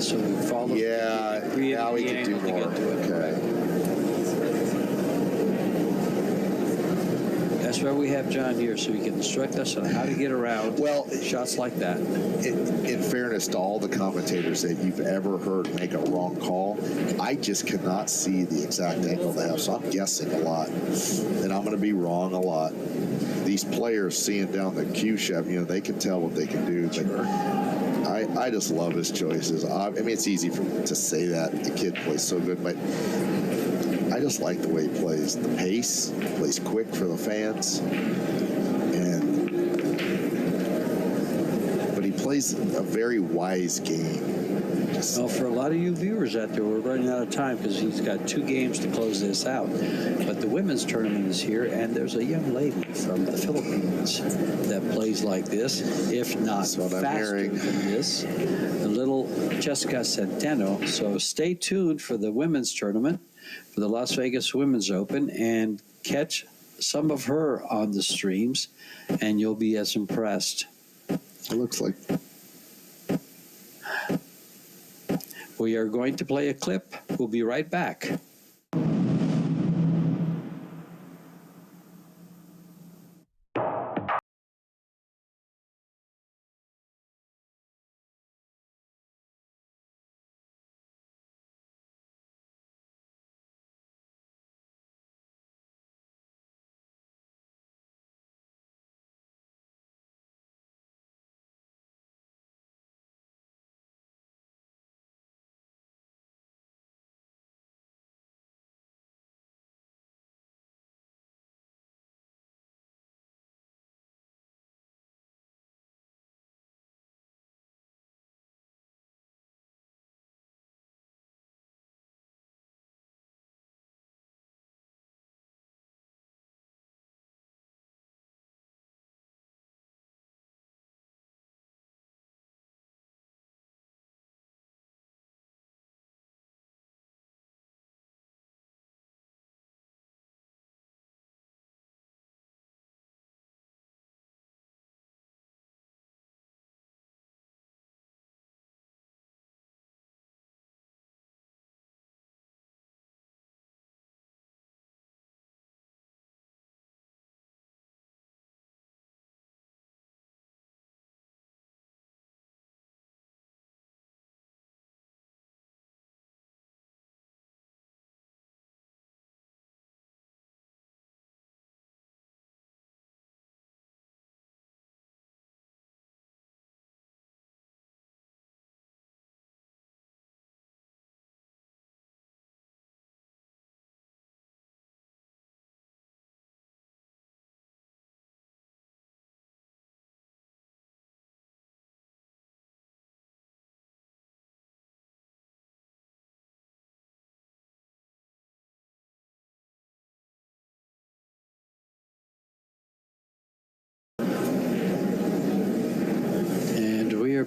B: So we follow.
C: Yeah, now we can do
B: angle to
C: more.
B: get to it.
C: Okay.
B: That's why we have John here, so he can instruct us on how to get around shots like that.
C: In fairness to all the commentators that you've ever heard make a wrong call, I just cannot see the exact angle they have, so I'm guessing a lot, and I'm going to be wrong a lot. These players seeing down the cue shot, they can tell what they can do. But I just love his choices. I mean, it's easy to say that the kid plays so good, but I just like the way he plays. The pace, plays quick for the fans, but he plays a very wise game.
B: Well, for a lot of you viewers out there, we're running out of time because he's got 2 games to close this out. But the women's tournament is here, and there's a young lady from the Philippines that plays like this, if not faster than this, the little Jessica Centeno. So stay tuned for the women's tournament, for the Las Vegas Women's Open, and catch some of her on the streams, and you'll be as impressed.
C: It looks like...
B: We are going to play a clip. We'll be right back.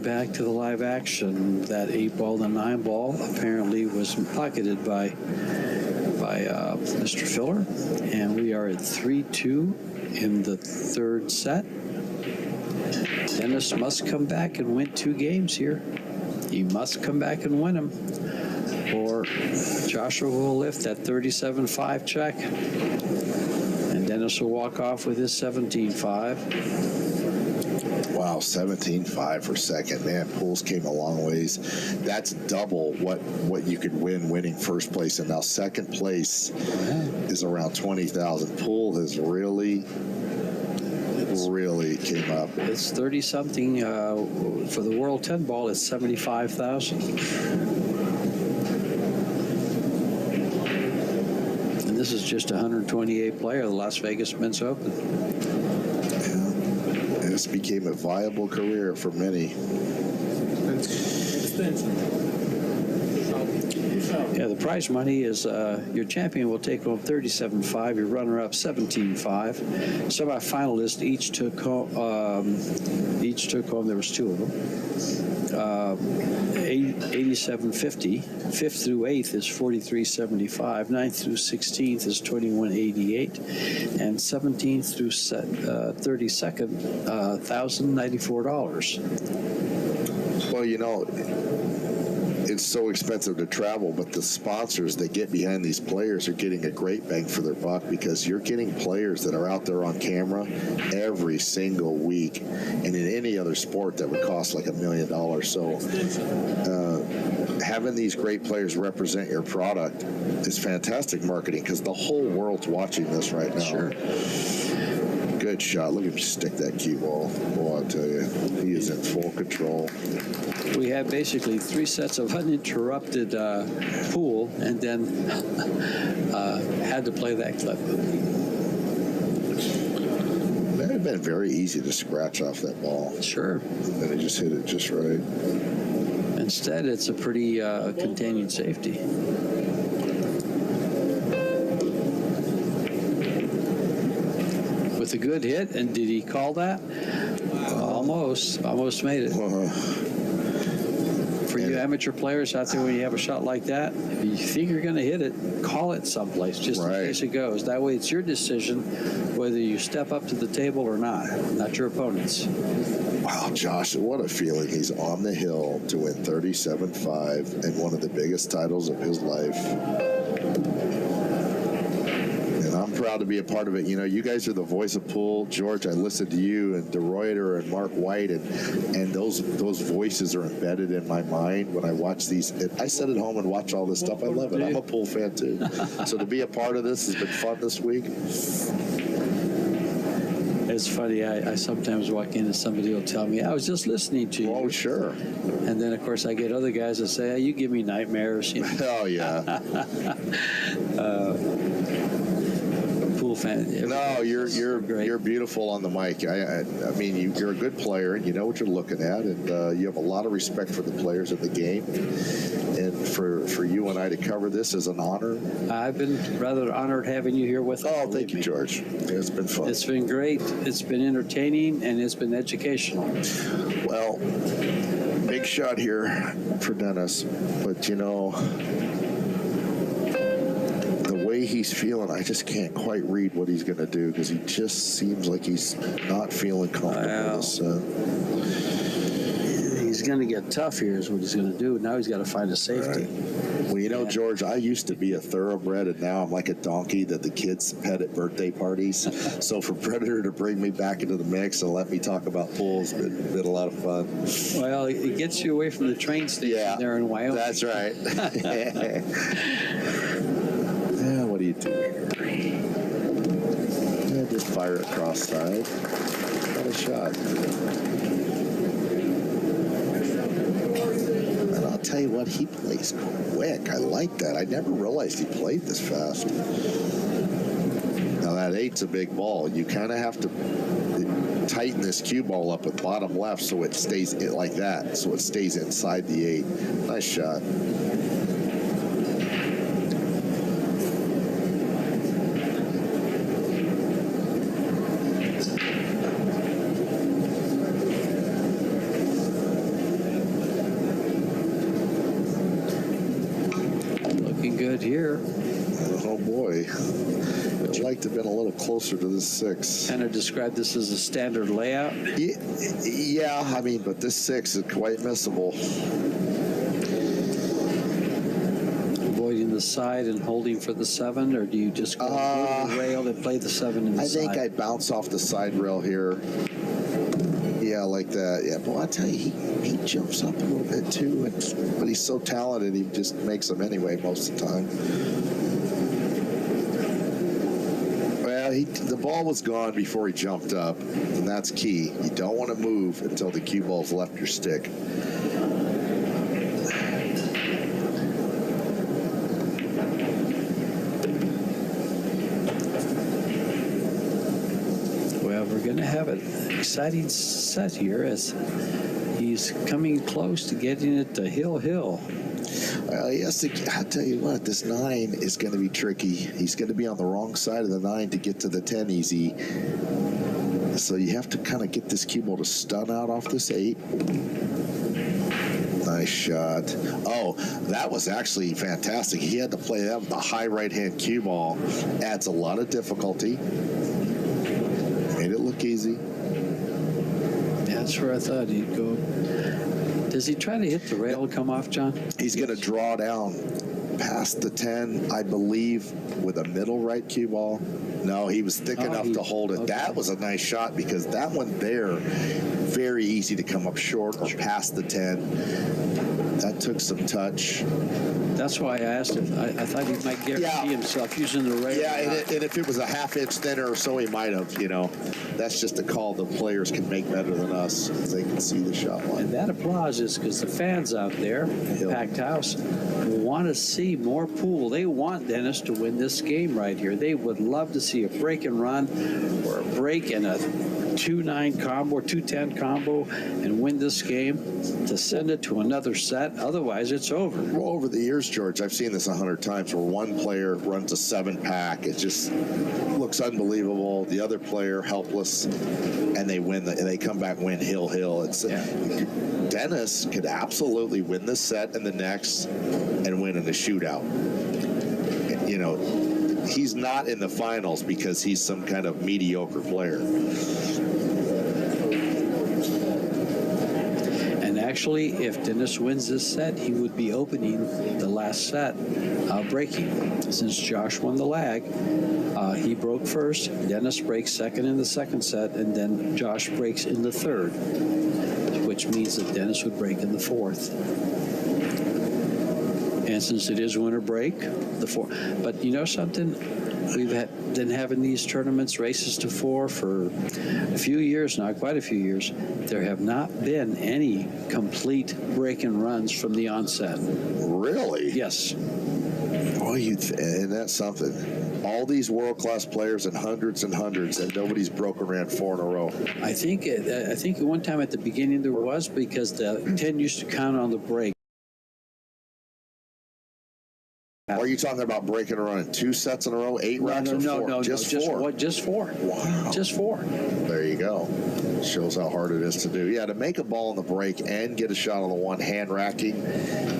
B: back to the live action. That 8-ball to 9-ball apparently was pocketed by Mr. Filler, and we are at 3-2 in the third set. Dennis must come back and win 2 games here. He must come back and win them, or Joshua will lift that 37-5 check, and Dennis will walk off with his 17-5.
C: Wow, 17-5 for second. Man, pools came a long ways. That's double what you could win winning first place, and now second place is around 20,000. Pool has really came up.
B: It's 30-something. For the World 10 ball, it's 75,000. And this is just a 128 player, the Las Vegas Men's Open.
C: This became a viable career for many.
B: Yeah, the prize money is your champion will take home 37.5, your runner-up 17.5. Semi-finalists each took home. There was 2 of them. 87.50. 5th through 8th is 43.75. 9th through 16th is 21.88, and 17th through 32nd, $1,094.
C: Well, you know, it's so expensive to travel, but the sponsors that get behind these players are getting a great bang for their buck, because you're getting players that are out there on camera every single week, and in any other sport that would cost like $1 million. So having these great players represent your product is fantastic marketing, because the whole world's watching this right now.
B: Sure.
C: Good shot. Look at him stick that cue ball. Boy, I'll tell you, he is in full control.
B: We had basically 3 sets of uninterrupted pool, and then had to play that clip.
C: That would have been very easy to scratch off that ball.
B: Sure.
C: And he just hit it just right.
B: Instead, it's a pretty contained safety. With a good hit, and did he call that? Almost made it. For you amateur players out there, when you have a shot like that, if you think you're going to hit it, call it someplace just in case it goes. That way, it's your decision whether you step up to the table or not your opponent's.
C: Wow, Josh, what a feeling. He's on the hill to win 37.5 and one of the biggest titles of his life. I'm proud to be a part of it. You know, you guys are the voice of pool. George, I listen to you and DeRuyter and Mark White, and those voices are embedded in my mind when I watch these. I sit at home and watch all this stuff. I love it. I'm a pool fan too. So to be a part of this has been fun this week.
B: It's funny. I sometimes walk in and somebody will tell me, I was just listening to you.
C: Oh, sure.
B: And then, of course, I get other guys that say, you give me nightmares. You know?
C: Oh, yeah.
B: Pool fan.
C: No, you're beautiful on the mic. I mean, you're a good player, and you know what you're looking at, and you have a lot of respect for the players of the game. And for you and I to cover this is an honor.
B: I've been rather honored having you here with us.
C: Oh, thank you, George. It's been fun.
B: It's been great. It's been entertaining, and it's been educational.
C: Well, big shot here for Dennis, but you know, he's feeling, I just can't quite read what he's going to do, because he just seems like he's not feeling comfortable.
B: He's going to get tough here is what he's going to do. Now he's got to find a safety.
C: Right. Well, you know, George, I used to be a thoroughbred, and now I'm like a donkey that the kids pet at birthday parties. So for Predator to bring me back into the mix and let me talk about pools has been a lot of fun. Well,
B: it gets you away from the train station there in Wyoming.
C: That's right. Yeah, what do you do here? Yeah, just fire it cross side. Got a shot. And I'll tell you what, he plays quick. I like that. I never realized he played this fast. Now that 8's a big ball. You kind of have to tighten this cue ball up with bottom left so it stays like that, so it stays inside the 8. Nice shot. I'd like to have been a little closer to this 6.
B: Kind of describe this as a standard layout.
C: Yeah, I mean, but this 6 is quite missable.
B: Avoiding the side and holding for the 7, or do you just go to the rail and play the 7 in the side?
C: I think I'd bounce off the side rail here. Yeah, like that. Yeah, well, I tell you, he jumps up a little bit too, but he's so talented, he just makes them anyway most of the time. Well, the ball was gone before he jumped up, and that's key. You don't want to move until the cue ball's left your stick.
B: Well, we're going to have an exciting set here as he's coming close to getting it to Hill.
C: Yes, I tell you what, this 9 is going to be tricky. He's going to be on the wrong side of the 9 to get to the 10 easy. So you have to kind of get this cue ball to stun out off this 8. Nice shot. Oh, that was actually fantastic. He had to play that with a high right-hand cue ball. Adds a lot of difficulty. Made it look easy.
B: That's where I thought he'd go. Does he try to hit the rail and come off, John?
C: He's going to draw down past the 10, I believe, with a middle right cue ball. No, he was thick enough to hold it. Okay. That was a nice shot because that one there, very easy to come up short or past the 10. That took some touch.
B: That's why I asked him. I thought he might guarantee himself using the rail.
C: Yeah, and if it was a half-inch thinner or so, he might have, That's just a call the players can make better than us. They can see the shot line.
B: And that applause is because the fans out there, packed house, want to see more pool. They want Dennis to win this game right here. They would love to see a break and run or a break and a 2-9 combo or 2-10 combo and win this game to send it to another set. Otherwise, it's over.
C: Well, over the years, George, I've seen this 100 times where one player runs a 7-pack. It just looks unbelievable. The other player helpless, and they win. And they come back, win Hill. It's Dennis could absolutely win this set and the next, and win in the shootout. He's not in the finals because he's some kind of mediocre player.
B: And actually, if Dennis wins this set, he would be opening the last set, breaking. Since Josh won the lag, he broke first, Dennis breaks second in the second set, and then Josh breaks in the third, which means that Dennis would break in the fourth. And since it is winter break, the 4. But you know something? We've been having these tournaments, races to 4, for a few years now, quite a few years. There have not been any complete break and runs from the onset.
C: Really?
B: Yes.
C: Boy, and that's something. All these world-class players and hundreds, and nobody's broken around 4 in a row.
B: I think at one time at the beginning there was, because the 10 used to count on the break.
C: Are you talking about breaking and running 2 sets in a row, 8 racks, or 4?
B: No,
C: just 4.
B: Just 4.
C: Wow.
B: Just 4.
C: There you go. Shows how hard it is to do. Yeah, to make a ball on the break and get a shot on the one, hand racking.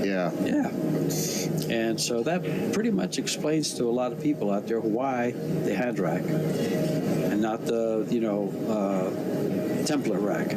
C: Yeah.
B: Yeah. And so that pretty much explains to a lot of people out there why they hand rack and not the, template rack.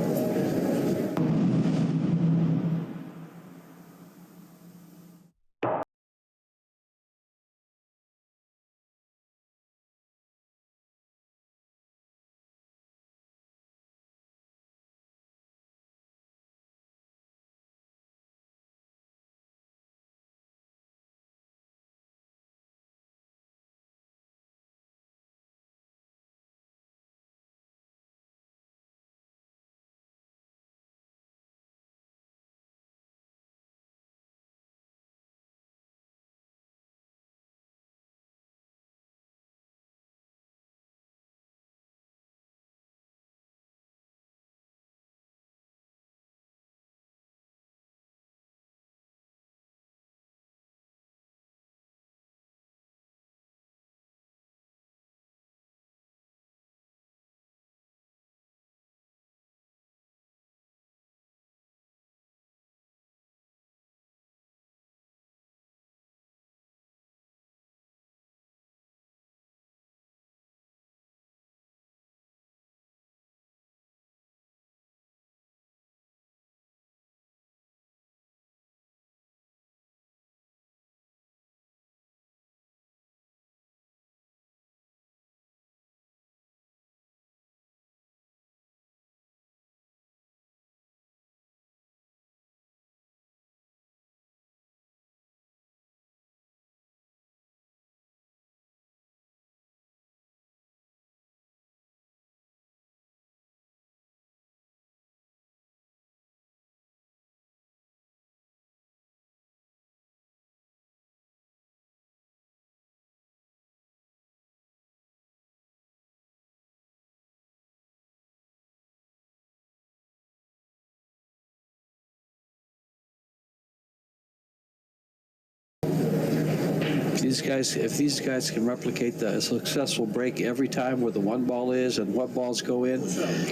B: these guys, if these guys can replicate the successful break every time where the one ball is and what balls go in,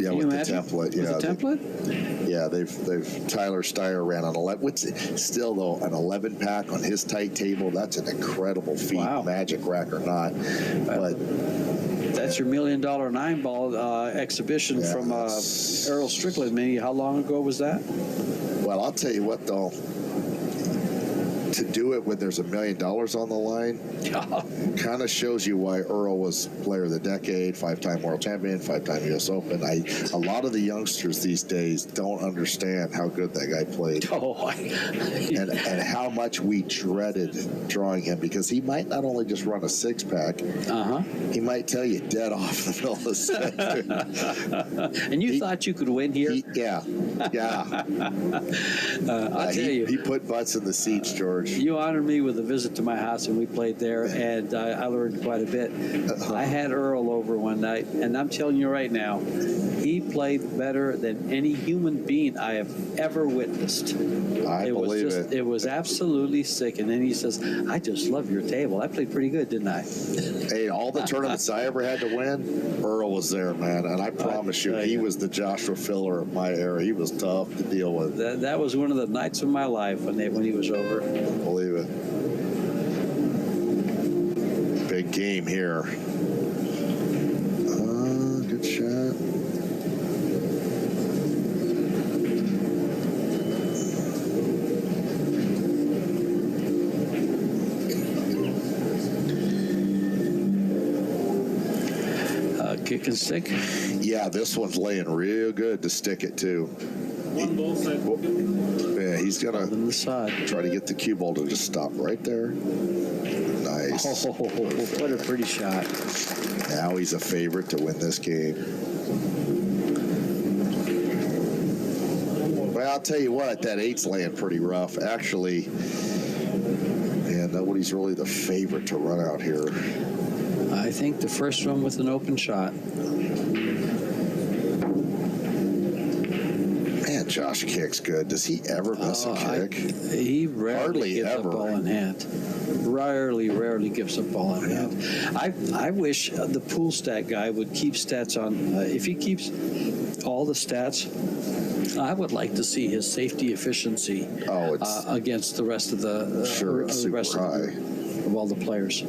C: Yeah, with the template.
B: With
C: Yeah,
B: the template?
C: Yeah, they've Tyler Steyer ran on 11. What's still though an 11 pack on his tight table? That's an incredible feat,
B: Wow.
C: magic rack or not. But
B: That's your $1 million 9-ball exhibition
C: Yeah,
B: from Errol Strickland. Maybe how long ago was that?
C: well, I'll tell you what though. To do it when there's $1 million on the line kind of shows you why Earl was player of the decade, 5-time world champion, 5-time U.S. Open. A lot of the youngsters these days don't understand how good that guy played. And how much we dreaded drawing him, because he might not only just run a 6-pack, he might tell you dead off the middle of the set.
B: And you thought you could win here?
C: Yeah.
B: I'll tell you.
C: He put butts in the seats, George.
B: You honored me with a visit to my house, and we played there, and I learned quite a bit. I had Earl over one night, and I'm telling you right now, he played better than any human being I have ever witnessed.
C: I believe it.
B: It was absolutely sick. And then he says, I just love your table. I played pretty good, didn't I?
C: Hey, all the tournaments I ever had to win, Earl was there, man. And I promise you, he was the Joshua Filler of my era. He was tough to deal with.
B: That was one of the nights of my life when he was over.
C: Believe it. Big game here. Good shot.
B: Kick and stick?
C: Yeah, this one's laying real good to stick it too.
D: One ball side.
C: Yeah, he's gonna
B: On the side.
C: try to get the cue ball to just stop right there. Nice.
B: Oh, what a pretty shot.
C: Now he's a favorite to win this game. Well, I'll tell you what, that 8's laying pretty rough. Actually, man, nobody's really the favorite to run out here.
B: I think the first one with an open shot.
C: Man, Josh kicks good. Does he ever miss a kick?
B: He rarely
C: Hardly
B: gives
C: ever.
B: a ball in hand. Rarely gives a ball in hand. I wish the pool stat guy would keep stats on. If he keeps all the stats, I would like to see his safety efficiency against the rest of the
C: It's
B: the rest
C: super high.
B: of all the players.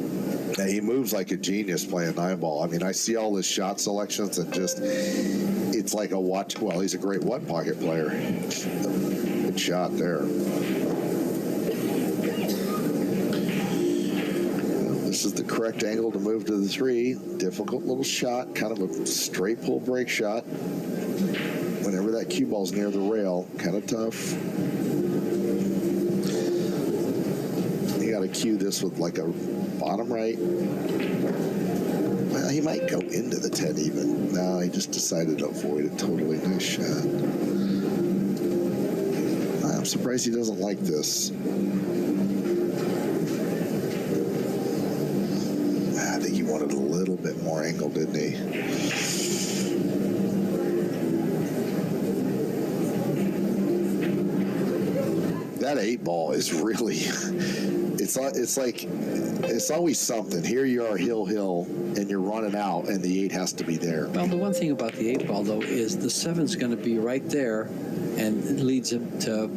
C: Yeah, he moves like a genius playing 9-ball. I mean, I see all his shot selections and just, it's like a watch. Well, he's a great one pocket player. Good shot there. This is the correct angle to move to the 3. Difficult little shot, kind of a straight pull break shot. Whenever that cue ball's near the rail, kind of tough. You got to cue this with like a bottom right. Well, he might go into the 10 even. No, he just decided to avoid it totally. Nice shot. I'm surprised he doesn't like this. I think he wanted a little bit more angle, didn't he? That 8-ball is really, it's always something. Here you are, hill, and you're running out, and the 8 has to be there.
B: Well, the one thing about the 8-ball, though, is the 7's going to be right there, and it leads him to,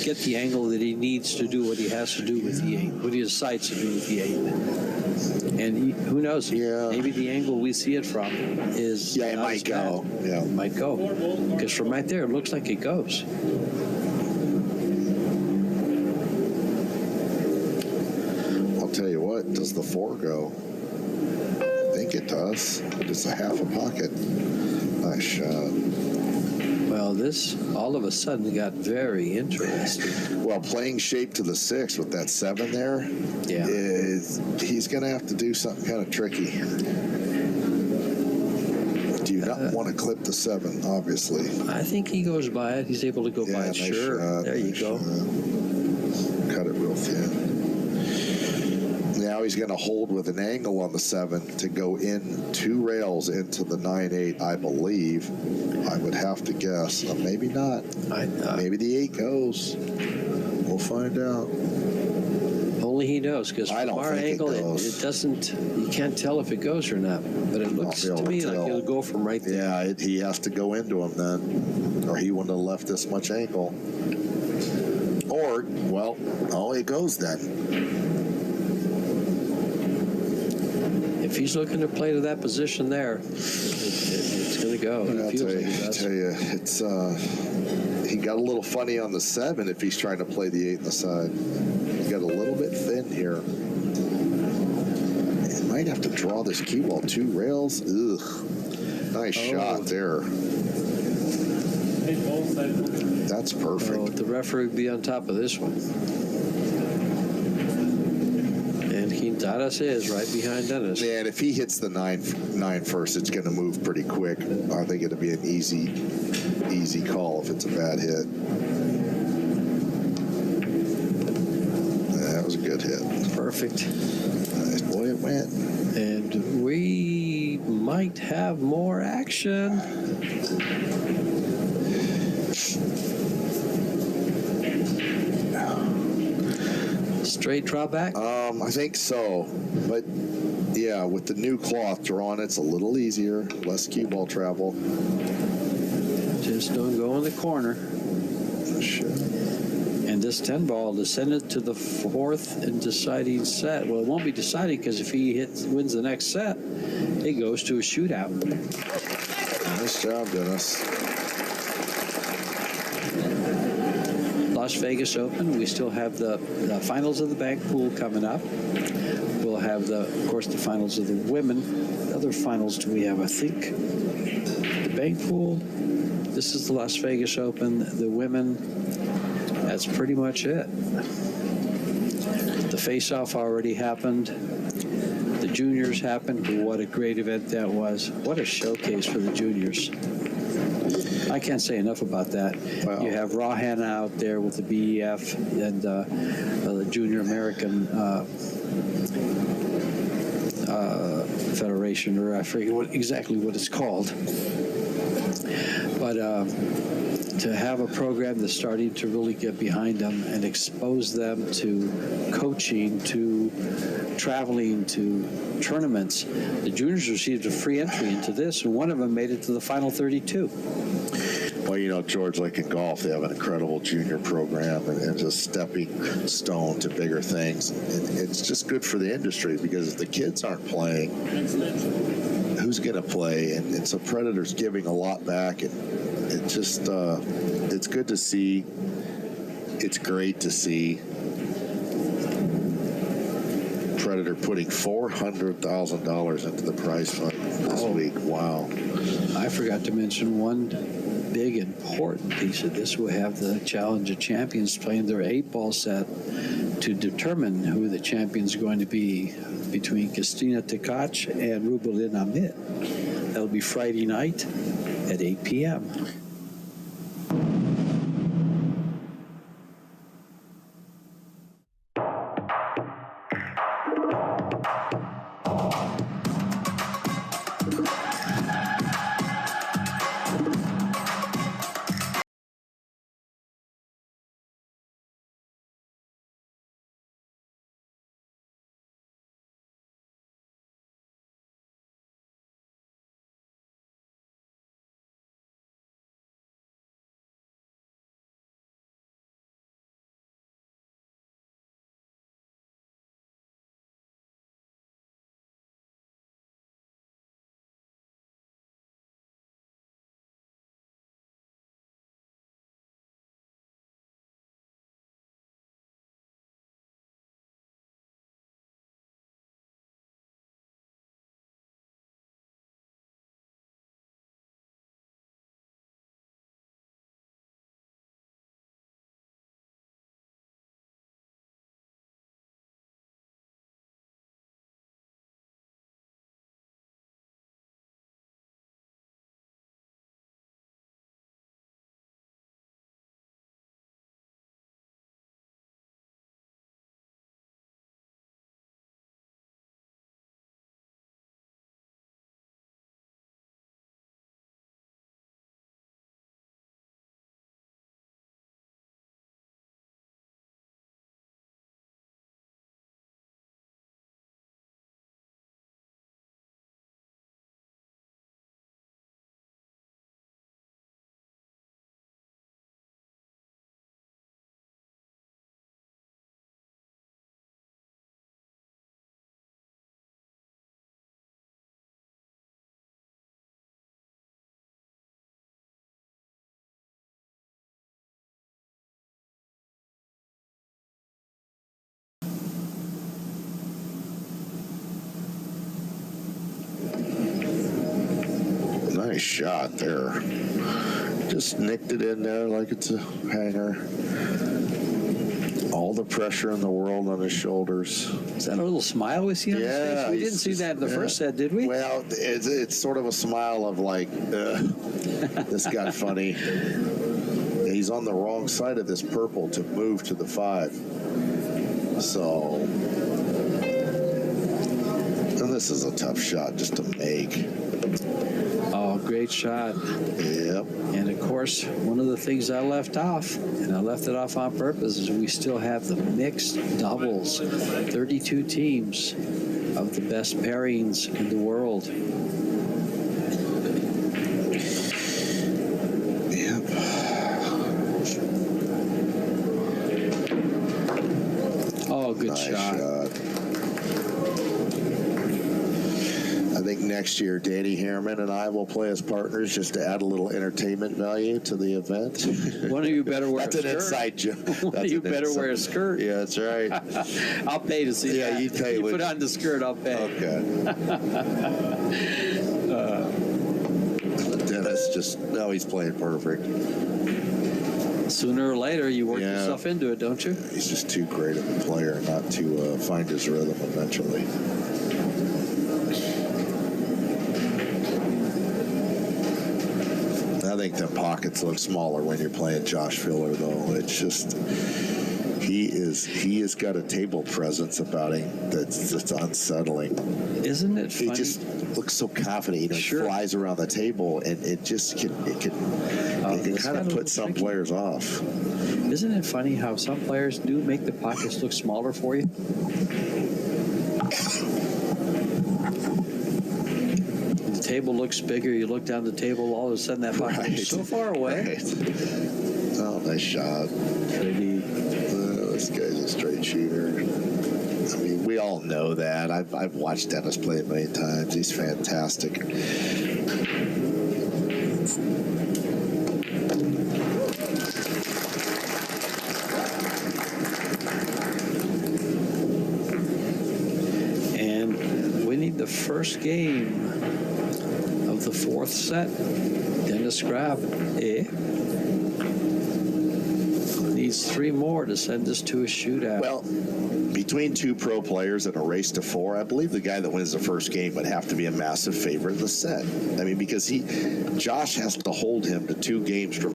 B: get the angle that he needs to do what he has to do with the 8, what he decides to do with the 8. And who knows?
C: Yeah.
B: Maybe the angle we see it from is
C: Yeah, it
B: not
C: might
B: as
C: go.
B: bad.
C: Yeah.
B: It might go. Because from right there, it looks like it goes.
C: I'll tell you what, does the 4 go? I think it does, but it's a half a pocket. Nice shot.
B: Well, this all of a sudden got very interesting.
C: Well, playing shape to the 6 with that 7 there, he's going to have to do something kind of tricky. Do you not want to clip the 7, obviously?
B: I think he goes by it. He's able to go by it.
C: Nice
B: Sure.
C: shot,
B: There you
C: nice
B: go.
C: shot. Cut it real thin. Now he's going to hold with an angle on the 7 to go in 2 rails into the 9-8, I believe. I would have to guess. Maybe not. Maybe the 8 goes. We'll find out.
B: Only Only he knows, because
C: I
B: from
C: don't
B: our
C: think it
B: angle,
C: goes.
B: it doesn't, you can't tell if it goes or not. But it looks
C: be able
B: to
C: to
B: me like
C: tell.
B: it'll go from right there.
C: Yeah, he has to go into him then, or he wouldn't have left this much ankle. Or, well, oh, it goes then.
B: If he's looking to play to that position there, it's going to go.
C: I'll
B: It feels like he does.
C: tell you, it's he got a little funny on the 7 if he's trying to play the 8 in the side. He got a little bit thin here. He might have to draw this cue ball 2 rails. Ugh. Nice shot there.
D: Hey, ball side.
C: That's perfect.
B: So the referee would be on top of this one. And Quintadas is right behind Dennis.
C: Yeah, and if he hits the 9 first, it's going to move pretty quick. I think it'll be an easy call if it's a bad hit. That was a good hit.
B: Perfect.
C: Nice. Boy, it went.
B: And we might have more action. Straight drawback?
C: I think so. But, yeah, with the new cloth drawn, it's a little easier. Less cue ball travel.
B: Just don't go in the corner.
C: Sure.
B: And this 10 ball to send it to the 4th and deciding set. Well, it won't be deciding, because if he wins the next set, it goes to a shootout.
C: Nice job, Dennis.
B: Las Vegas Open, we still have the finals of the bank pool coming up. We'll have, of course, the finals of the women. The other finals do we have? I think the bank pool. This is the Las Vegas Open. The women, that's pretty much it. The face-off already happened. The juniors happened. What a great event that was. What a showcase for the juniors. I can't say enough about that.
C: Wow.
B: You have Rahan out there with the BEF and the Junior American Federation, or I forget exactly what it's called. But to have a program that's starting to really get behind them and expose them to coaching, to traveling, to tournaments. The juniors received a free entry into this, and one of them made it to the final 32.
C: Well, you know, George, like in golf, they have an incredible junior program and it's a stepping stone to bigger things. And it's just good for the industry, because if the kids aren't playing, who's going to play? And so Predator's giving a lot back. And it just, it's good to see. It's great to see Predator putting $400,000 into the prize fund this week. Wow.
B: I forgot to mention one big important piece of this. We'll have the Challenge of Champions playing their 8-ball set to determine who the champion's going to be between Christina Tkach and Rubelin Amit. That'll be Friday night at 8 p.m.
C: Nice shot there. Just nicked it in there like it's a hanger. All the pressure in the world on his shoulders.
B: Is that a little smile we see on his face? We didn't see
C: just,
B: that in the first set, did we?
C: Well, it's sort of a smile of like, this got funny. He's on the wrong side of this purple to move to the 5. So, and this is a tough shot just to make.
B: Oh, great shot.
C: Yep.
B: And of course, one of the things I left off, and I left it off on purpose, is we still have the mixed doubles. 32 teams of the best pairings in the world.
C: Yep.
B: Oh, good
C: Nice
B: shot.
C: I think next year Danny Harriman and I will play as partners just to add a little entertainment value to the event.
B: One of you better wear
C: That's
B: a skirt.
C: an inside joke.
B: One of you better wear a skirt.
C: Yeah, that's right.
B: I'll pay to see that.
C: You pay.
B: You put on the skirt, I'll pay.
C: Okay. Dennis he's playing perfect.
B: Sooner or later, you work yourself into it, don't you?
C: He's just too great of a player not to find his rhythm eventually. I think the pockets look smaller when you're playing Josh Filler, though. It's just he has got a table presence about him that's unsettling.
B: Isn't it funny?
C: He just looks so confident. He flies around the table, and it can kind of put some players off.
B: Isn't it funny how some players do make the pockets look smaller for you? The table looks bigger. You look down the table, all of a sudden that pocket is so far away.
C: Right. Oh, nice shot.
B: Pretty.
C: This guy's a straight shooter. I mean, we all know that. I've watched Dennis play it many times. He's fantastic.
B: And we need the first game of the 4th set. Dennis Grab. Needs 3 more to send us to a shootout.
C: Well, between 2 pro players in a race to 4, I believe the guy that wins the first game would have to be a massive favorite of the set. I mean, because Josh has to hold him to 2 games from